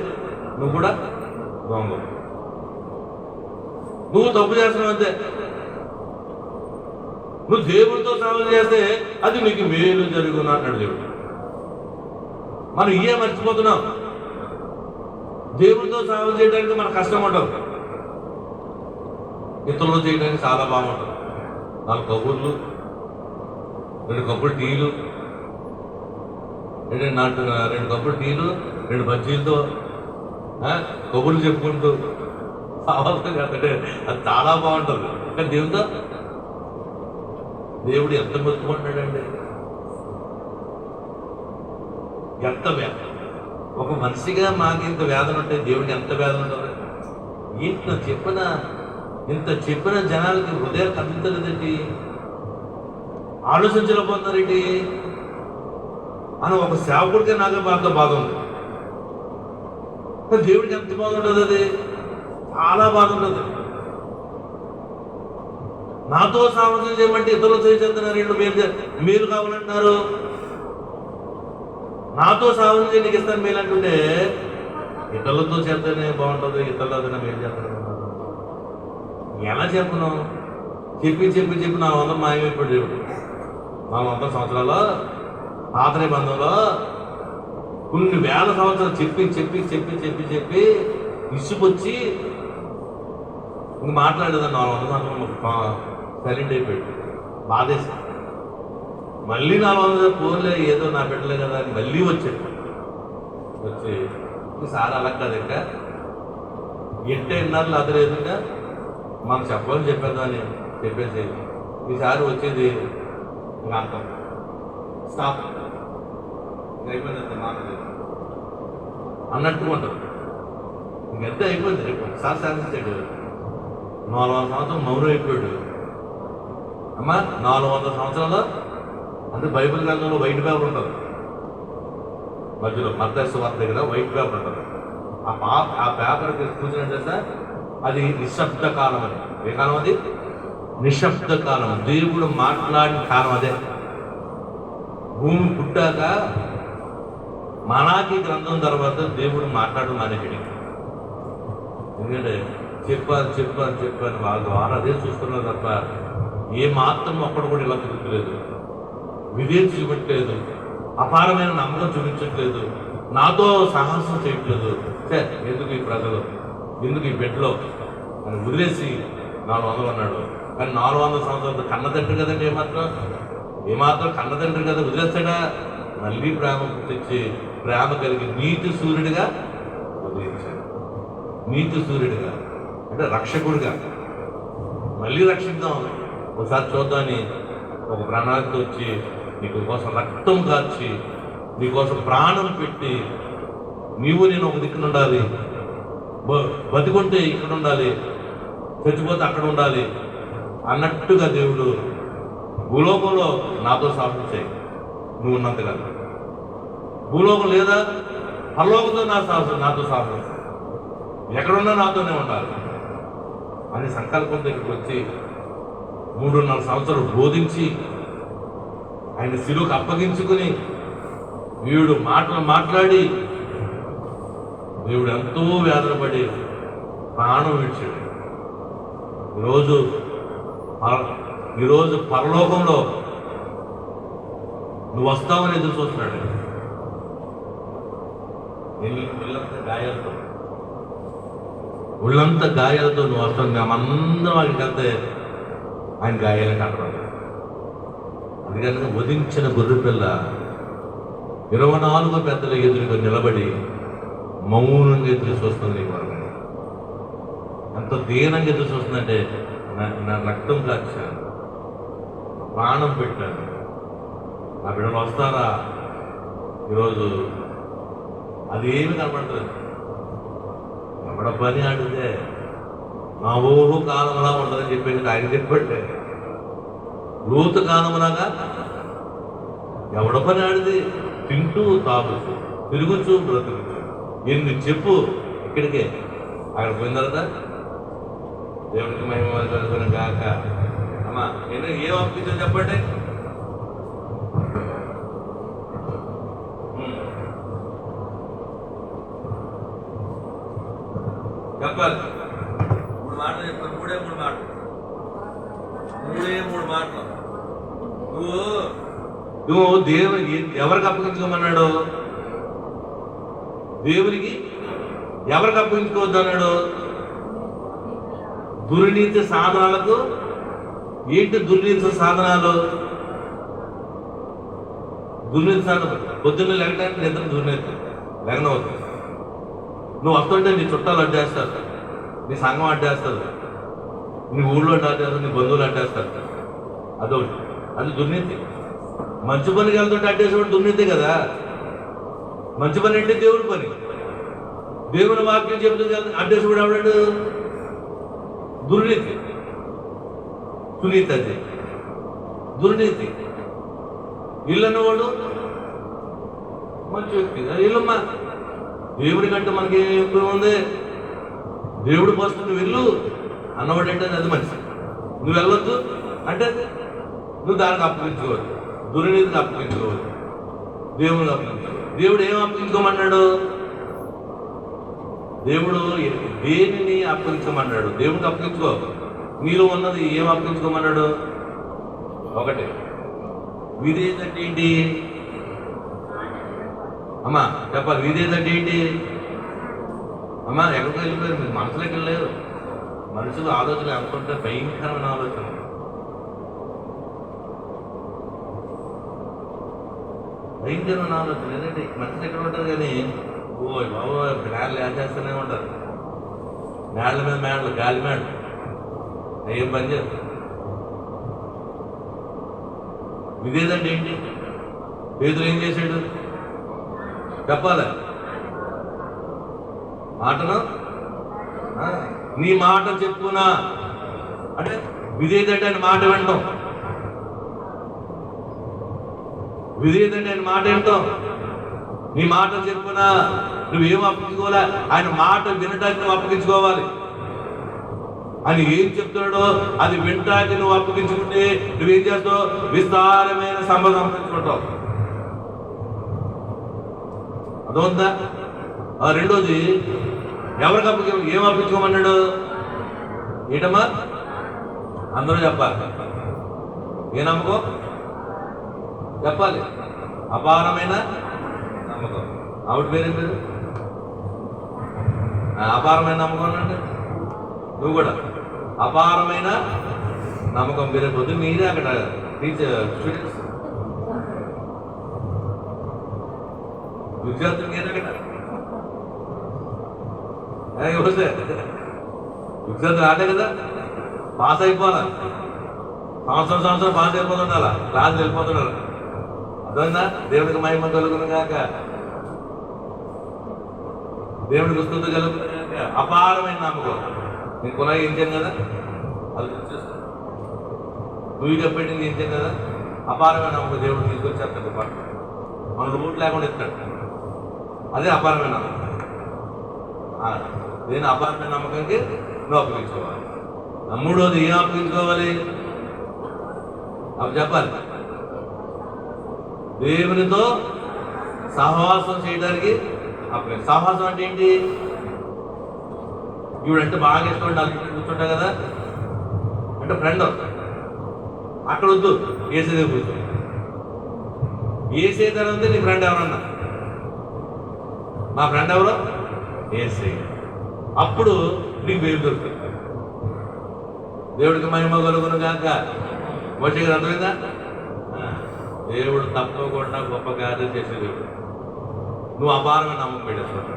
నువ్వు కూడా దొంగ. నువ్వు తప్పు చేస్తున్నావు అంతే. నువ్వు దేవుడితో సహాయం చేస్తే అది నీకు మేలు జరుగును అన్నాడు దేవుడు. మనం ఇయే మర్చిపోతున్నాం. దేవుడితో సహాయం చేయడానికి మనకు కష్టం ఉంటుంది, ఇతరులు చేయడానికి చాలా బాగుంటుంది. 4 కబుర్లు, 2 కప్పులు టీలు, 2 కప్పులు టీలు, 2 బజ్జీలతో కబుర్లు చెప్పుకుంటూ సహాయం చేస్తే అది చాలా బాగుంటుంది. కానీ దేవుడు ఎంత మొత్తుకుంటాడండి, ఎంత వేదన. ఒక మనిషిగా మాకు ఇంత వేదన ఉంటే దేవుడికి ఎంత వేదన ఉంటుంది? ఇంత చెప్పిన జనాలకి హృదయాలు కదులుతలేదేంటి, ఆలోచించలేకపోతున్నారేంటి అని ఒక సేవకుడికే నాకు బాధ ఉంది. దేవుడికి ఎంత బాధ ఉంటుంది? అది చాలా బాధ ఉంటుంది. నాతో సామర్థ్యం చేయమంటే ఇతరులు చేస్తున్నారు, మీరు కావాలంటున్నారు. నాతో సామర్థ్యం చేయ నీకు ఇస్తాను మేలు అంటుంటే ఇతరులతో చేస్తేనే బాగుంటుంది, ఇతరులతో మేలు చేస్తాను. ఎలా చెప్పను? చెప్పి 400 మాయమైపోయాడు దేవుడు. 400 సంవత్సరాల్లో పాత నిబంధనలో కొన్ని వేల సంవత్సరాలు చెప్పి ఇసుకొచ్చి ఇంక మాట్లాడేదాన్ని. 400 సంవత్సరాలు సైలెంట్ అయిపోయాడు. బాధేసి మళ్ళీ 400 పోలే ఏదో నా బిడ్డలే కదా అని మళ్ళీ వచ్చాడు. వచ్చి ఈసారి అలా కాదు ఇంకా ఎట్టే ఎన్నాళ్ళు అదలేదు ఇంకా మాకు చెప్పాలని చెప్పేద్దామని చెప్పేసి ఈసారి వచ్చేది ఇంకా అంతం స్టాప్ అయిపోయింది మాట్లాడలేదు అన్నట్టుగా ఉంటుంది. ఇంకెంత అయిపోయింది. రేపు ఒకసారి సాధించాడు. 400 సంవత్సరం మౌనం అయిపోయాడు. అమ్మా 400 సంవత్సరాలు అంటే బైబిల్ గ్రంథంలో వైట్ పేపర్ ఉంటుంది మధ్యలో, మత్తయి సువార్త దగ్గర వైట్ పేపర్ ఉంటుంది. ఆ పేపర్కి చూసినట్టే సార్ అది నిశ్శబ్ద కాలం అని. ఏ కాలం అది? నిశ్శబ్ద కాలం. దేవుడు మాట్లాడిన కాలం అదే. భూమి పుట్టాక మలాకి గ్రంథం తర్వాత దేవుడు మాట్లాడడం మానేసాడు. ఎందుకంటే చెప్పాను వాళ్ళ ద్వారా అదే చూస్తున్నారు తప్ప ఏ మాత్రం ఒక్కడు కూడా ఇలా తిరుగుతలేదు, విధేయం చూపెట్టలేదు, అపారమైన నమ్మకం చూపించట్లేదు, నాతో సాహసం చేయట్లేదు. ఎందుకు ఈ ప్రజలు, ఎందుకు ఈ బిడ్డలో అని వదిలేసి 400 అన్నాడు. కానీ 400 సంవత్సరాలు కన్నతండ్రి కదండి. ఏమాత్రం కన్నతండ్రి కదా వదిలేస్తాడా? మళ్ళీ ప్రేమ పుట్టించి ప్రేమ కలిగి నీతి సూర్యుడిగా వదిలించాడు. నీతి సూర్యుడిగా అంటే రక్షకుడిగా మళ్ళీ రక్షిద్దాం, ఒకసారి చూద్దామని ఒక ప్రణాళికతో వచ్చి నీకు కోసం రక్తం కార్చి నీకోసం ప్రాణం పెట్టి నీవు నేను ఒక దిక్కున ఉండాలి, బతికుంటే ఇక్కడ ఉండాలి, చచ్చిపోతే అక్కడ ఉండాలి అన్నట్టుగా దేవుడు భూలోకంలో నాతో సాహసం చేయి నువ్వు ఉన్నంతగా. భూలోకం లేదా పరలోకంతో నాతో సాహసం, ఎక్కడున్నా నాతోనే ఉండాలి అని సంకల్పం దగ్గరికి వచ్చి 3.5 సంవత్సరాలు బోధించి ఆయన శిలువకు అప్పగించుకుని వీడు మాట్లాడి దేవుడు ఎంతో వేదనపడి ప్రాణం విడిచాడు. ఈరోజు పరలోకంలో నువ్వు వస్తావని ఎదురు చూస్తున్నాడు. ఒళ్ళంతా గాయాలతో నువ్వు వస్తావు. మేమందరం వాడికి వెళ్తే ఆయన గాయాలు కట్టడం. అందుకని వధించిన గొర్రె పిల్ల 24 పెద్దల ఎదురుగా నిలబడి మౌనంగా ఎదురు చూస్తుంది. ఎంత దీనంగా ఎదురు చూస్తుందంటే నా రక్తం కాచాను, ప్రాణం పెట్టాను, నా బిడ్డలు వస్తారా? ఈరోజు అదేమి కనపడుతుంది. ఎవడ పని ఆడితే నా ఊహు కాలంలా ఉంటుందని చెప్పేసి ఆయన చెప్పండి. లోతు కాలంలాగా ఎవడ పని ఆడితే తింటూ తాగుతూ తిరుగుచూ బ్రతుకుతూ ఎన్ని చెప్పు ఇక్కడికే. అక్కడ పోయిన తర్వాత దేవుడికి మహిమ కలుగును గాక. అమ్మా నేను ఏం అప్పించో చెప్పండి. చెప్పాలి. 3 మాటలు చెప్తాను. 3 మాటలు. నువ్వు దేవునికి ఎవరికి అప్పగించుకోమన్నాడు? దేవునికి ఎవరికి అప్పగించుకోవద్దు అన్నాడు? దుర్నీతి సాధనాలకు. ఏంటి దుర్నీతి సాధనాలు? దుర్నీతి సాధన పొద్దున్న లేకటానికి నిద్ర దుర్నీతి లేకనవుతుంది. నువ్వు వస్తుంటే నీ చుట్టాలు అడ్డేస్తారు, నీ సంఘం అడ్డేస్తారు, నీ ఊళ్ళో అడ్డేస్తారు, నీ బంధువులు అడ్డేస్తారు. అదొకటి, అది దుర్నీతి. మంచి పనికి వెళ్తుంటే అడ్డేసేవాడు దుర్నీతి కదా. మంచి పని అంటే దేవుడి పని. దేవుని వాక్యం చెబుతుంది అడ్డేసేవాడు ఎవడాడు? దుర్నీతి. సునీతి అది దుర్నీతి. ఇల్లు అన్నవాడు మంచి వ్యక్తి. ఇల్లమ్మా దేవుడి కంటే మనకి ఎక్కువ ఉంది. దేవుడు ఫస్ట్ నువ్వు వెళ్ళు అన్నవాడు అంటే అది మనిషి. నువ్వు వెళ్ళొద్దు అంటే నువ్వు దానికి అప్పగించుకోవద్దు, దుర్నీతికి అప్పగించుకోవద్దు, దేవుడికి అప్పగించుకోవద్దు. దేవుడు ఏం అప్పగించుకోమన్నాడు? దేవుడు దేనిని అప్పగించమన్నాడు? దేవుడికి అప్పగించుకో. నీలో ఉన్నది ఏం అప్పగించుకోమన్నాడు? ఒకటి విధేయత అంటే ఏంటి? అమ్మా చెప్పాలి. విధేయత అంటే ఏంటి? అమ్మా ఎక్కడికి వెళ్ళిపోయారు? మీరు మనసులోకి వెళ్ళలేదు. మనుషులు ఆలోచన ఎంత ఉంటే భయంకరమైన ఆలోచన. భయంకరమైన ఆలోచన. ఏంటంటే మనిషి ఎక్కడ ఉంటారు కానీ ఓ బాబు మేడలు వేసేస్తూనే ఉంటారు. మేడల మీద మేడలు, గాలి మేడలు, ఏం పని చేయరు. విధేదంటే ఏంటి? పేదలు ఏం చేశాడు చెప్పాలి. మాటను నీ మాట చెప్పునా అంటే విధేదంటే ఆయన మాట వింటాం. విధేదంటే ఆయన మాట వింటాం. నీ మాట చెప్పునా, నువ్వేం అప్పగించుకోవాలా? ఆయన మాట వినటానికి నువ్వు అప్పగించుకోవాలి. ఆయన ఏం చెప్తున్నాడో అది వినటానికి నువ్వు అప్పగించుకుంటే నువ్వేం చేస్తావు? విస్తారమైన సంపద సంపాదించుకుంటావు. అదొందా? రెండోది, ఎవరికి ఏం అప్పించుకోమన్నాడు? ఏంటమ్మా అందరూ చెప్పాలి. ఏ నమ్మకం చెప్పాలి? అపారమైన నమ్మకం. ఆవిడ పేరేం పేరు? అపారమైన నమ్మకం అంటే నువ్వు కూడా అపారమైన నమ్మకం పేరే పోతే మీరే అక్కడ టీచర్ స్టూడెంట్స్ విద్యార్థులు మీరే అక్కడ వస్తే విద్యార్థులు ఆడే కదా పాస్ అయిపోవాలా. సంవత్సరం పాస్ అయిపోతుండాలా, క్లాస్ వెళ్ళిపోతున్నారు. అర్థమైందా? దేవుడికి మహిమ కలుగును గాక, దేవుడికి స్తుతి కలుగును గాక. అపారమైన నమ్మకం. నేను కొనాయి ఏం చేయం కదా, అది నువ్వు చెప్పేది ఏం చేయం కదా. అపారమైన నమ్మకం దేవుడు తీసుకొచ్చేస్తాడు పాటు, మన రూట్ లేకుండా ఇస్తాడు. అదే అపారమైన నమ్మకం. నేను అపారమైన నమ్మకంకి నువ్వు అప్పగించుకోవాలి. మూడోది ఏం అప్పగించుకోవాలి? అవి చెప్పాలి. దేవునితో సహవాసం చేయడానికి అప్పగించు. సహవాసం అంటే ఏంటి? ఈవిడంటే బాగా ఇష్టం, నలుగురు కూర్చుంటా కదా అంటే ఫ్రెండ్. అక్కడ వద్దు, ఏసీ దగ్గర కూర్చో. ఏసీ తర్వాత నీ ఫ్రెండ్ ఎవరన్నా? మా ఫ్రెండ్ ఎవరు? ఏసీ. అప్పుడు నీకు వేరు దొరుకుతుంది. దేవుడికి మహిమ కలుగును గాక. వచ్చే కదా, అర్థమైందా? దేవుడు తప్పకుండా గొప్ప కార్యం చేసే దేవుడు. నువ్వు అపారమైన నమ్మకం పెట్టేస్తున్నాడు.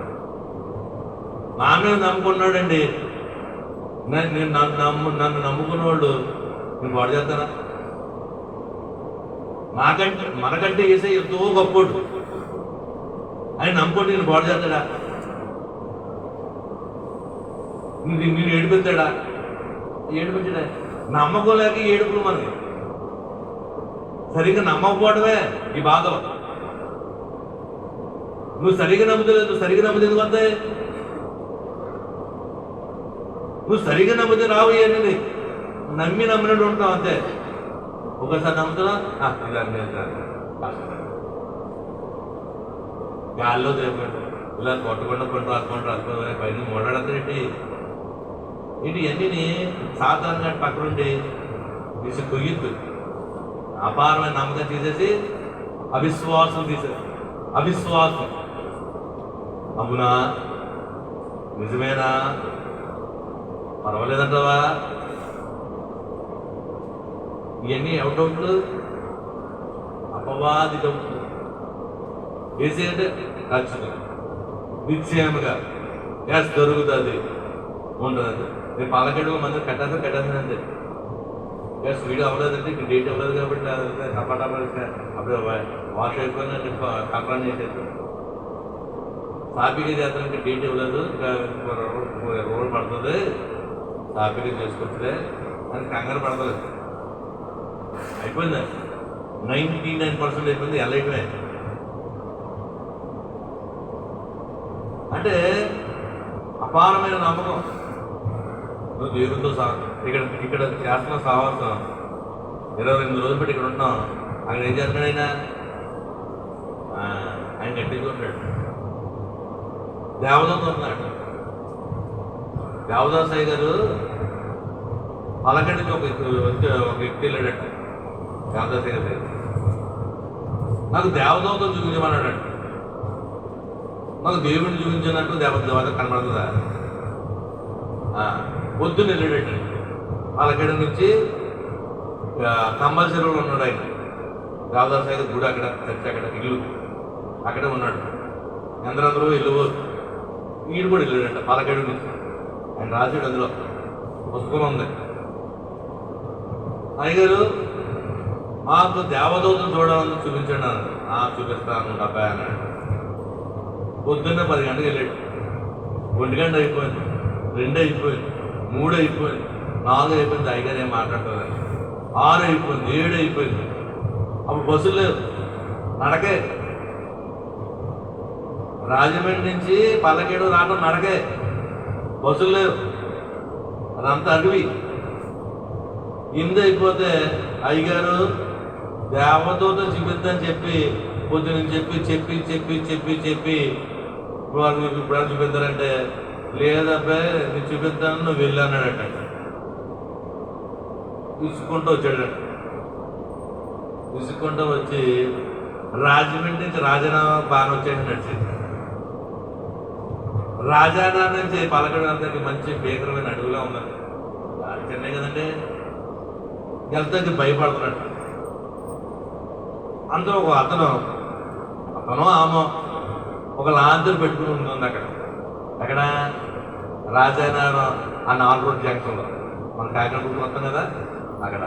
నా మీద నమ్ముకున్నాడండి. నన్ను నమ్ముకున్న వాళ్ళు నేను పాడు చేస్తానా? మనకంటే వేసే ఎంతో గొప్పోడు. ఆయన నమ్ముకుంటే నేను పాడు చేస్తాడా? నేను ఏడిపిస్తాడా? ఏడిపించడా? నమ్మకం లేక ఏడుపులు మనకి. సరిగ్గా నమ్మకపోవడమే ఈ బాధ. నువ్వు సరిగ్గా నమ్ముతలేదు. సరిగ్గా నమ్ముతుంది ఎందుకు వస్తాయి? నువ్వు సరిగ్గా నమ్మితే రావు. ఏంటండి నమ్మినట్టు ఉంటావు అంతే. ఒకసారి నమ్ముతున్నా గాల్లో చెప్పండి, ఇలా కొట్టకుండా రాసుకోండి పైన మొడాడంటే ఏంటి ఇవన్నీ సాధారణంగా పక్కనుండి తీసి కొయ్యద్దు. అపారమైన నమ్మకం తీసేసి అవిశ్వాసం తీసేది. అవిశ్వాసం అవునా, నిజమేనా, పర్వాలేదంటావా? ఇవన్నీ ఎవరి డౌట్లు? అపవాది డౌట్లు. వేసే అంటే ఖచ్చితంగా నిశ్చయముగా గ్యాస్ దొరుకుతుంది ఉండదు. నేను పలకడు మంది కట్టేస్తానంటే గ్యాస్ వీడియో అవ్వలేదంటే ఇంక డేట్ అవ్వలేదు కాబట్టి టపాటా అప్పుడు వాష్ అయిపోయిందంటే కంట్రాన్ చేసేది. సాపిగా చేస్తానంటే డేట్ ఇవ్వలేదు, రోజు పడుతుంది, సాపిగా చేసుకొచ్చిదే అని కంగారు పడతలేదు. అయిపోయింది. 99% అయిపోయింది. ఎల్లైటమే అంటే అపారమైన నమ్మకం. నువ్వు దేవుడితో ఇక్కడ చేస్తున్న సహవాసం 22 రోజులు పెట్టి ఇక్కడ ఉంటున్నాం. అక్కడ ఏం చేస్తున్నాడు ఆయన గట్టిగా ఉంటాడు. దేవదాస్ ఉన్నాడు. దేవదాస్ అయ్య గారు పలకడికి ఒక వ్యక్తి వెళ్ళాడట. దేవదాస్ అయ్య గారు నాకు దేవదూతను చూపించమన్నాడు. నాకు దేవుడిని చూపించినట్టు దేవత కనబడుతుందా? పొద్దున్న వెళ్ళాడట. పలకడి నుంచి కంబల్ చెరువులో ఉన్నాడు ఆయన. దేవదాసాయి గారు గుడి అక్కడ, చర్చ అక్కడ, ఇల్లు అక్కడే ఉన్నాడు. అందరూ వెళ్ళిపోరు. వీడు కూడా వెళ్ళాడంట పాలకేడు నుంచి. ఆయన రాసాడు, అందులో పుస్తకం ఉంది. అయ్యగారు మాకు దేవదూతను చూడాలని చూపించండి అన్నాడు. చూపిస్తాను డబ్బా అన్నాడు. పొద్దున్న 10 గంటలకు వెళ్ళాడు. 1 గంట అయిపోయింది, 2 అయిపోయింది, 3 అయిపోయింది, 4 అయిపోయింది. అయ్యగారు ఏం మాట్లాడుతుందని 6 అయిపోయింది, 7 అయిపోయింది. అప్పుడు బస్సులు లేవు, నడకే. రాజమండ్రి నుంచి పల్లకేడు రావడం నడకే, బస్సులు లేవు, అదంతా అడవి. 8 అయిపోతే అయ్యగారు దేవదూత చూపిద్దని చెప్పి పొద్దున చెప్పి చెప్పి చెప్పి చెప్పి చెప్పి ఇప్పుడు చూపిద్దారంటే, లేదబ్బాయి నేను చూపిద్దాను, నువ్వు వెళ్ళాన్నాడట. విసుక్కుంటూ వచ్చాడట. విసుక్కుంటూ వచ్చి రాజమండ్రి నుంచి రాజానామా బాగా వచ్చాడు నడిచింది. రాజానా నుంచి పలకడ అంతకి మంచి భీకరమైన అడవిగా ఉన్నది. చెన్నై కదండి, వెళ్తాకి భయపడుతున్నాడు. అందులో ఒక అతను ఆమె ఒక లాంతర్ పెట్టుకుని ఉంటుంది అక్కడ. అక్కడ రాజానా ఆ 4 రోడ్ జంక్షన్లో మన కాకినాడ రూట్ వస్తాం కదా, అక్కడ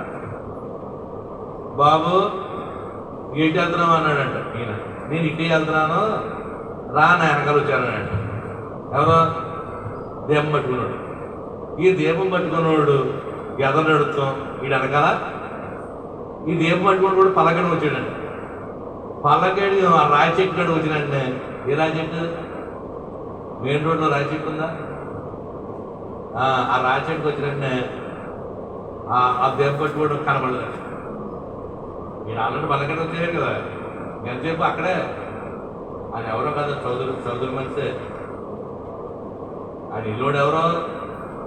బాబు ఇటు వెళ్తున్నావు అన్నాడంట ఈయన. నేను ఇటు వెళ్తున్నాను రా, నా వెనకాల వచ్చానంట. ఎవరో దీపం పట్టుకున్నాడు. ఈ దీపం పట్టుకున్నవాడు ఎదరు నడుస్తాం, ఈ వెనకాల ఈ దీపం పట్టుకుని కూడా పలకడం వచ్చాడండి. పల్లకేడు ఆ రాయి చెట్టు కాడ వచ్చినంటే, ఏ రాయి చెట్టు? మెయిన్ రోడ్లో రాయి చెట్టు ఉందా? ఆ రాయి చెట్టుకు వచ్చినంటే ఆ దెబ్బ పట్టుకోవడం కనబడలేదు. ఈయన ఆల్రెడీ పల్లకేడు వచ్చారు కదా, ఎంతసేపు అక్కడే. ఆయన ఎవరో కదా, చౌదరి మనిషే. ఆయన ఇల్లుడు ఎవరో,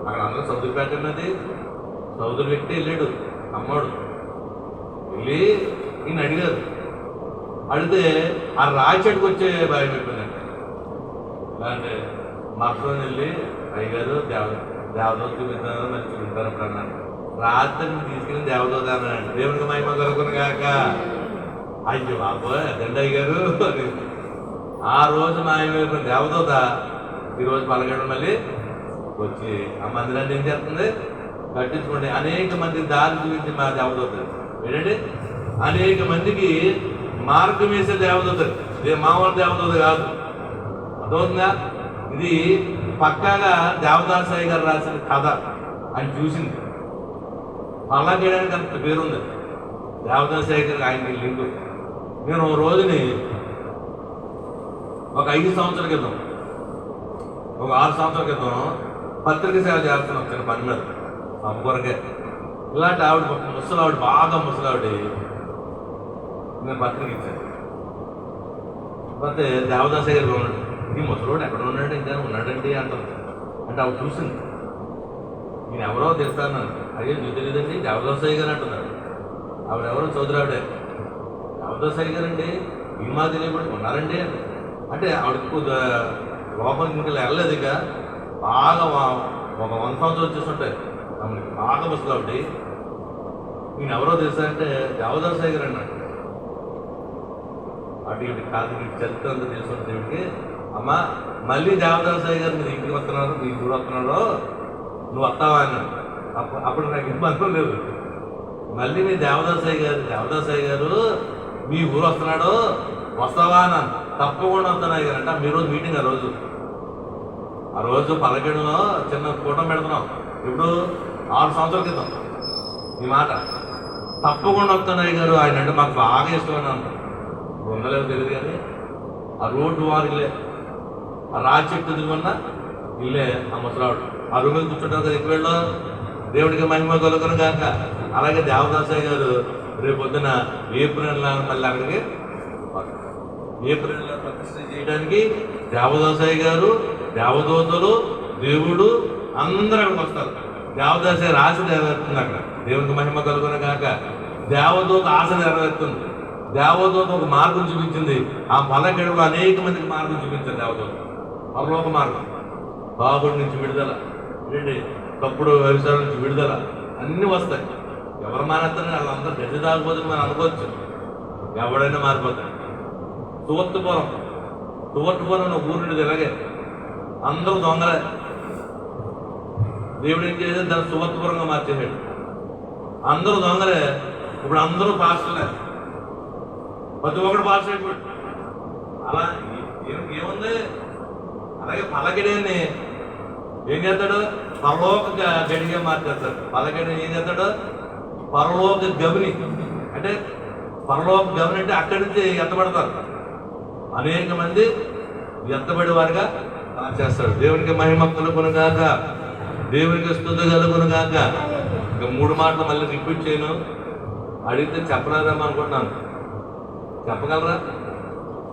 అక్కడ అందరూ చౌదరి పెట్టినది. చౌదరి వ్యక్తి వెళ్ళాడు, అమ్మోడు. వెళ్ళి ఈయన అడిగారు. అడిగితే ఆ రాయి చెట్టుకు వచ్చే భయం అయిపోయిందండి. ఇలాంటి మరుసని వెళ్ళి అయ్యగారు దేవదూత చూపిస్తాను, మరి చూపిస్తాను అప్పుడు అన్నాను. రాత్రిని తీసుకెళ్ళి దేవదూత అన్నాడు. దేవునికి మహిమ కలుగును గాక. అయ్యో బాబోయ్ అదండి అయ్యగారు. ఆ రోజు మాయమైపోయిన దేవదూత ఈరోజు పలకడం మళ్ళీ వచ్చి ఆ మందిరాన్ని ఏం చేస్తుంది, కట్టించుకోండి. అనేక మంది దారి చూపించి మా దేవదూత ఏంటంటే, అనేక మందికి మార్గం వేసే దేవదూత. ఇది మామూలు దేవదూత కాదు, అర్థమవుతుందా? ఇది పక్కాగా దేవదాసాయి గారు రాసిన కథ అని చూసింది. అలా చేయడానికి అంత పేరుంది దేవదాసాయి గారికి. ఆయన లింకు నేను ఓ రోజుని ఒక 5 సంవత్సరాల క్రితం, ఒక 6 సంవత్సరాల క్రితం పత్రిక సేవ చేస్తున్నాం చిన్న పని మీద అమ్మకొరకే. ఇలాంటి ఆవిడ ముసలావిడ, బాగా ముసలావిడ, నేను పత్రిక ఇచ్చాను. పోతే దేవదాసాయి గారు ఉన్నాడు. ఈ ముసలోడు ఎక్కడ ఉన్నాడు, ఇంకా ఉన్నాడండి అంటారు. అంటే ఆవిడ చూసింది. నేను ఎవరో తెలుస్తాను. అయ్యో నీకు తెలియదండి, దేవదాసాయి గారు అంటున్నాడు. ఆవిడెవరో చౌదరి ఆవిడే. దేవదాసాయి గారండి, ఈ మా తెలియబడి ఉన్నారండి అంటే ఆవిడకు లోపలికి ఇంకా వెళ్ళలేదు. ఇక బాగా ఒక 100 సంవత్సరాలు వచ్చేస్తుంటాయి ఆమెకి, బాగా ముసలావిడ. నేను ఎవరో తెలుసా అంటే దేవదాసాయి గారు అన్నాడు. అటు ఇటు కాదు, చరిత్ర అంతా తెలుసుకుంటే దేవుడికి, అమ్మ మళ్ళీ దేవదాసాయి గారు మీరు ఇంటికి వస్తున్నారు, మీ ఊరు వస్తున్నారో, నువ్వు వస్తావా అన్నాడు. అప్పుడు నాకు ఇబ్బంది లేదు. మళ్ళీ మీ దేవదాసాయి గారు మీ ఊరు వస్తున్నాడు, వస్తావా అన్నాను. తప్పకుండా వస్తాను అయ్యారు అంటే మీ రోజు మీటింగ్. ఆ రోజు పలకేడులో చిన్న కూటమి పెడుతున్నాం. ఇప్పుడు 6 సంవత్సరాల క్రితం ఈ మాట. తప్పకుండా వస్తాను అయ్యారు ఆయన అంటే మాకు బాగా ఇష్టం అన్నాను. ఉందలేమో తెలియదు కానీ ఆ రోడ్డు వారు ఇల్లే, ఆ రాజు చెట్టు ఎదురుకున్న ఇల్లే ఆ ముసలాడు. ఆ రూమ్ మీద కూర్చుంటారు కదా ఎక్కువ వెళ్ళో. దేవుడికి మహిమ కలుగును కాక. అలాగే దేవదాసాయి గారు రేపు పొద్దున ఏప్రిల్ మళ్ళీ అక్కడికి ఏప్రిల్ ప్రతిష్ఠ చేయడానికి దేవదాసాయి గారు, దేవదూతలు, దేవుడు అందరూ అక్కడికి వస్తారు. దేవదాసాయి ఆశ నెరవేరుతుంది అక్కడ. దేవుడికి మహిమ కలుగును కాక. దేవదూత ఆశ నెరవేరుతుంది. దేవదూత ఒక మార్గం చూపించింది. ఆ పలకెడులో అనేక మందికి మార్గం చూపించారు దేవదూత. పరలోక మార్గం, బాబుడి నుంచి విడుదల, తప్పుడు వ్యవసాయం నుంచి విడుదల, అన్నీ వస్తాయి. ఎవరు మానేస్తారని వాళ్ళందరూ గడ్డి తాగబోతుంది మనం అనుకోవచ్చు. ఎవడైనా మారిపోతాడు. తువర్టుపురం ఊరుండేది ఇలాగే, అందరూ దొంగలే. దేవుడు ఏం చేసేది, దాన్ని సువర్తపురంగా మార్చేసాడు. అందరూ దొంగలే, ఇప్పుడు అందరూ పాస్టర్లే, ప్రతి ఒక్కడు పాస్టర్ అయిపోయాడు. అలా ఏముంది? అలాగే పలగడిని ఏం చేస్తాడు, పరలోక గడిగా మార్చేస్తాడు. పలగడిని ఏం చేస్తాడు, పరలోక గవిని. అంటే పరలోక గవిని అంటే అక్కడి నుంచి ఎత్తబడతారు. అనేక మంది ఎత్తబడి వారిగా చేస్తాడు. దేవునికి మహిమ కలుగును గాక, దేవునికి స్తుతి కలుగును గాక. ఇంకా 3 మాటలు మళ్ళీ రిపీట్ చేయను, అడిగితే చెప్పలేదేమో అనుకుంటున్నాను. చెప్పగలరా?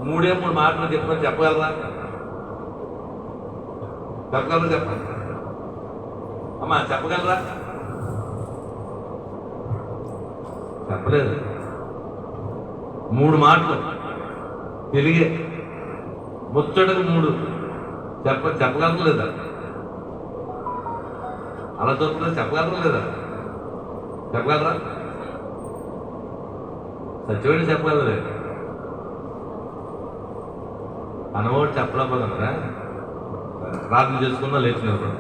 3 మాటలు చెప్పమని చెప్పగలరా? చెప్పండి అమ్మా, చెప్పగలరా? చెప్పలేదు. 3 మాటలు తెలుగే, ముచ్చటకు 3 చెప్పగలరు లేదా? అలా చూస్తున్నారు, చెప్పగలరు లేదా? చెప్పగలరా? సత్యవేడి చెప్పగలరే? అనవాడు చెప్పలేకపోతున్నారా? ప్రార్థన చేసుకున్నా లేచినప్పుడు